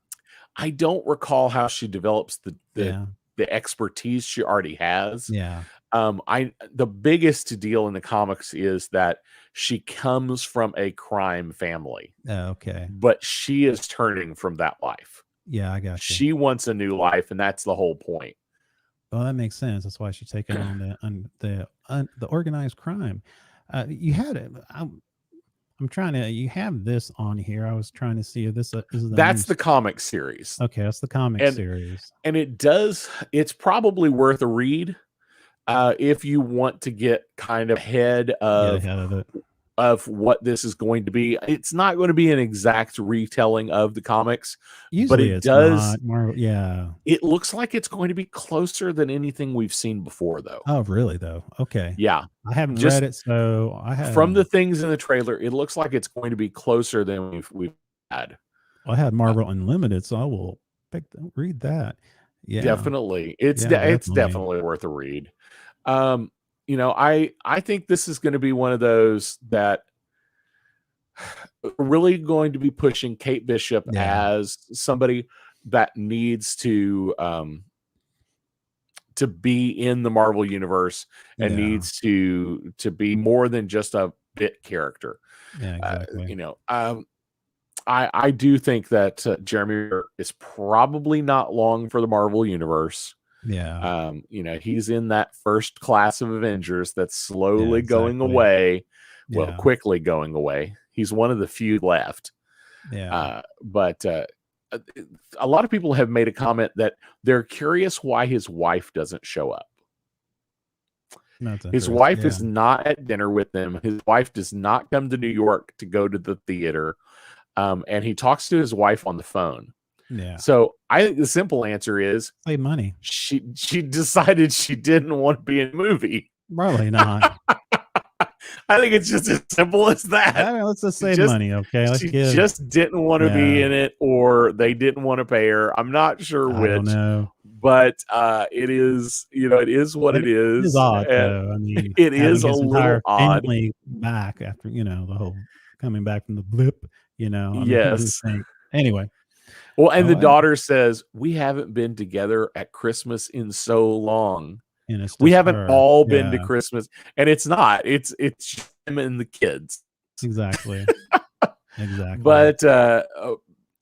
I don't recall how she develops the expertise she already has. Yeah. The biggest deal in the comics is that she comes from a crime family. Oh, okay. But she is turning from that life. Yeah, I got you. She wants a new life, and that's the whole point. Well, that makes sense. That's why she's taking on the organized crime. You had it. I'm trying to. You have this on here. I was trying to see if this is the comic series. Okay, that's the comic series, and it does. It's probably worth a read if you want to get kind of ahead of it. Of what this is going to be. It's not going to be an exact retelling of the comics, usually but it does. Yeah, it looks like it's going to be closer than anything we've seen before, though. Oh, really? Though? Okay. Yeah, I haven't read it, so I have. From the things in the trailer, it looks like it's going to be closer than we've had. I had Marvel Unlimited, so I will read that. Yeah, definitely. It's definitely worth a read. I think this is going to be one of those that really going to be pushing Kate Bishop as somebody that needs to be in the Marvel universe and needs to be more than just a bit character. Yeah, exactly. I do think that Jeremy is probably not long for the Marvel Universe. Yeah. He's in that first class of Avengers that's slowly going exactly. away. Well, Yeah. quickly going away. He's one of the few left. Yeah. But a lot of people have made a comment that they're curious why his wife doesn't show up. His wife is not at dinner with them. His wife does not come to New York to go to the theater. And he talks to his wife on the phone. Yeah. So I think the simple answer is save money. She decided she didn't want to be in a movie. Probably not. I think it's just as simple as that. I mean, let's just save money, okay? She just didn't want to be in it, or they didn't want to pay her. I'm not sure which. I don't know. But it is, it is what it is. It is odd, though. I mean, it is a little odd. Back after the whole coming back from the blip. Yes. Anyway. Well, and the daughter says, we haven't been together at Christmas in so long. We haven't all been to Christmas. And it's not. It's him and the kids. Exactly. Exactly. But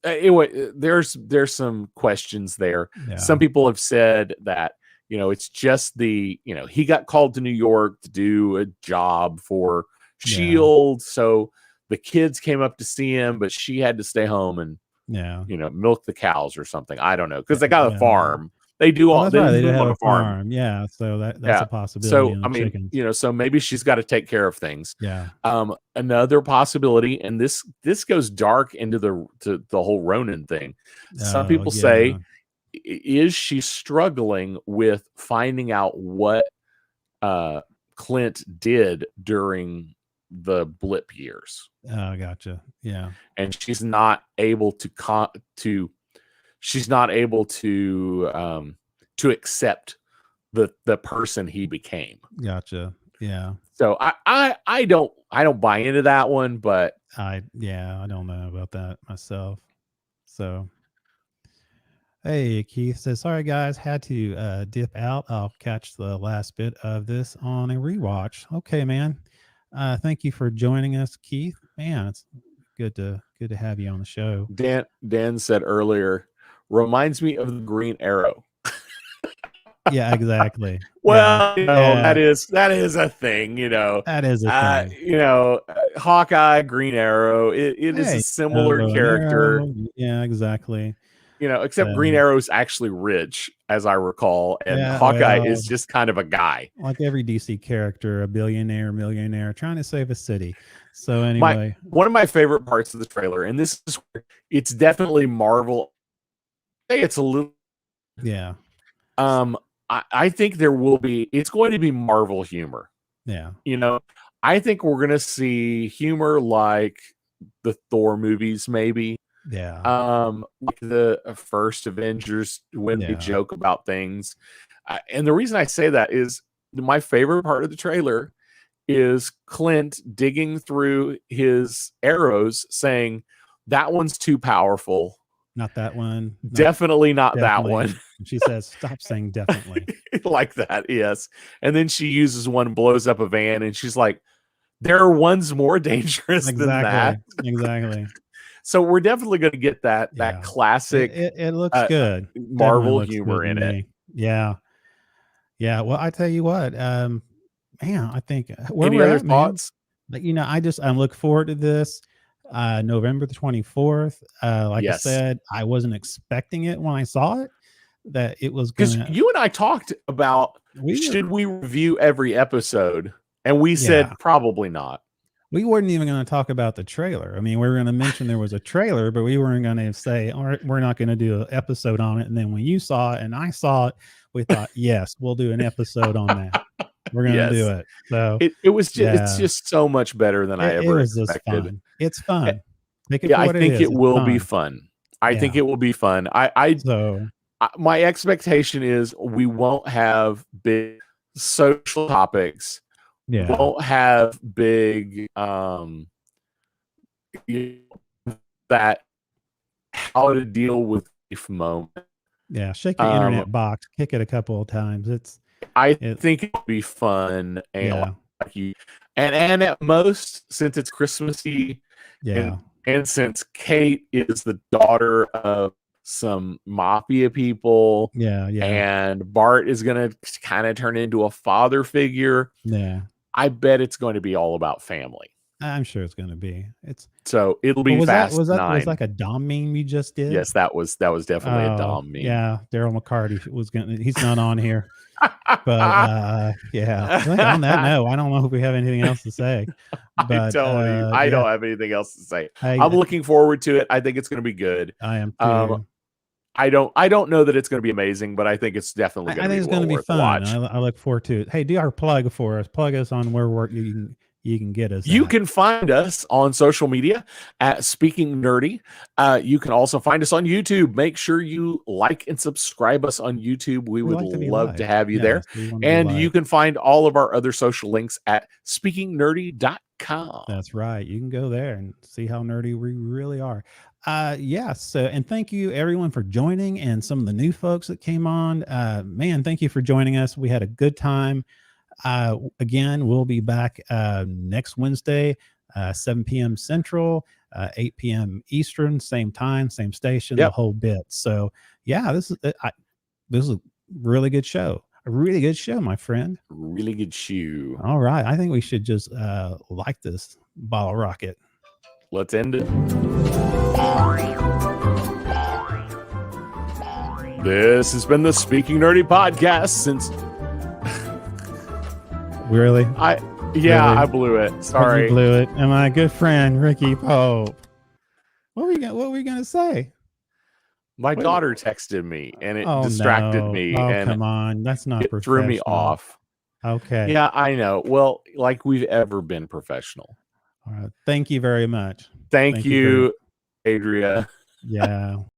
anyway, there's some questions there. Yeah. Some people have said that, it's just he got called to New York to do a job for S.H.I.E.L.D. So the kids came up to see him, but she had to stay home and milk the cows or something. I don't know, because they got a farm. They do all. They do have a farm. Yeah, so that's a possibility. So I mean, so maybe she's got to take care of things. Yeah. Another possibility, and this goes dark into the whole Ronin thing. Some people say, is she struggling with finding out what Clint did during the blip years? Oh, gotcha. Yeah. And she's not able to accept the person he became. Gotcha. Yeah. So I don't buy into that one, but I don't know about that myself. So hey, Keith says, sorry guys, had to dip out. I'll catch the last bit of this on a rewatch. Okay, man. Thank you for joining us, Keith. Man, it's good to have you on the show. Dan said earlier, reminds me of the Green Arrow. Yeah, exactly. Well, that is a thing, That is a thing. Hawkeye, Green Arrow. It is a similar character. Yeah, exactly. Except Green Arrow is actually rich, as I recall, and Hawkeye is just kind of a guy. Like every DC character, a billionaire, millionaire, trying to save a city. So anyway, one of my favorite parts of the trailer, and this is where it's definitely Marvel. Hey, it's a little, yeah. I think it's going to be Marvel humor. Yeah. I think we're going to see humor like the Thor movies, maybe. Yeah. Like the first Avengers when they joke about things. And the reason I say that is my favorite part of the trailer is Clint digging through his arrows saying, that one's too powerful. Not that one. Definitely not that one. She says, stop saying definitely. Like that, yes. And then she uses one, blows up a van, and she's like, there are ones more dangerous than that. Exactly. So we're definitely going to get that classic. It looks good. Marvel humor in it. Yeah. Yeah. Well, I tell you what, man, I think any other thoughts? But I look forward to this. November the 24th. Like I said, I wasn't expecting it when I saw it. That it was because you and I talked about should we review every episode, and we said probably not. We weren't even going to talk about the trailer. I mean, we were going to mention there was a trailer, but we weren't going to say, all right, we're not going to do an episode on it. And then when you saw it and I saw it, we thought, yes, we'll do an episode on that. We're going to do it. So it's just so much better than I ever expected. Fun. It's fun. I think it will be fun. I think it will be fun. My expectation is we won't have big social topics. Yeah. We won't have big that how to deal with grief moment. Yeah, shake the internet box, kick it a couple of times. I think it'll be fun, and like like you. And at most, since it's Christmassy, and since Kate is the daughter of some mafia people, and Bart is going to kind of turn into a father figure, I bet it's going to be all about family. I'm sure it's going to be. So it'll be Fast 9. Was like a Dom meme you just did? Yes, that was definitely a Dom meme. Yeah, Daryl McCarty was he's not on here. But yeah, on that note, I don't know if we have anything else to say. But I don't have anything else to say. I'm looking forward to it. I think it's going to be good. I am too. I don't know that it's going to be amazing, but I think it's definitely going to be. I think it's going to be fun. I look forward to it. Hey, do our plug for us. Plug us on where you can get us. You can find us on social media at Speaking Nerdy. You can also find us on YouTube. Make sure you like and subscribe us on YouTube. We would love to have you there. And you can find all of our other social links at speakingnerdy.com. That's right. You can go there and see how nerdy we really are. Yes. And thank you everyone for joining, and some of the new folks that came on. Man, thank you for joining us. We had a good time. Again, we'll be back next Wednesday, 7 p.m. Central, 8 p.m. Eastern, same time, same station, the whole bit. So yeah, this is a really good show. A really good show, my friend. Really good shoe. All right. I think we should just like this bottle rocket. Let's end it. This has been the Speaking Nerdy podcast since... Really? I blew it. Sorry. You blew it. And my good friend, Ricky Pope. What were we going to say? My daughter texted me and it distracted me. Oh, come on. That's not professional. It threw me off. Okay. Yeah, I know. Well, like we've ever been professional. All right. Thank you very much. Thank you, Adria. Yeah.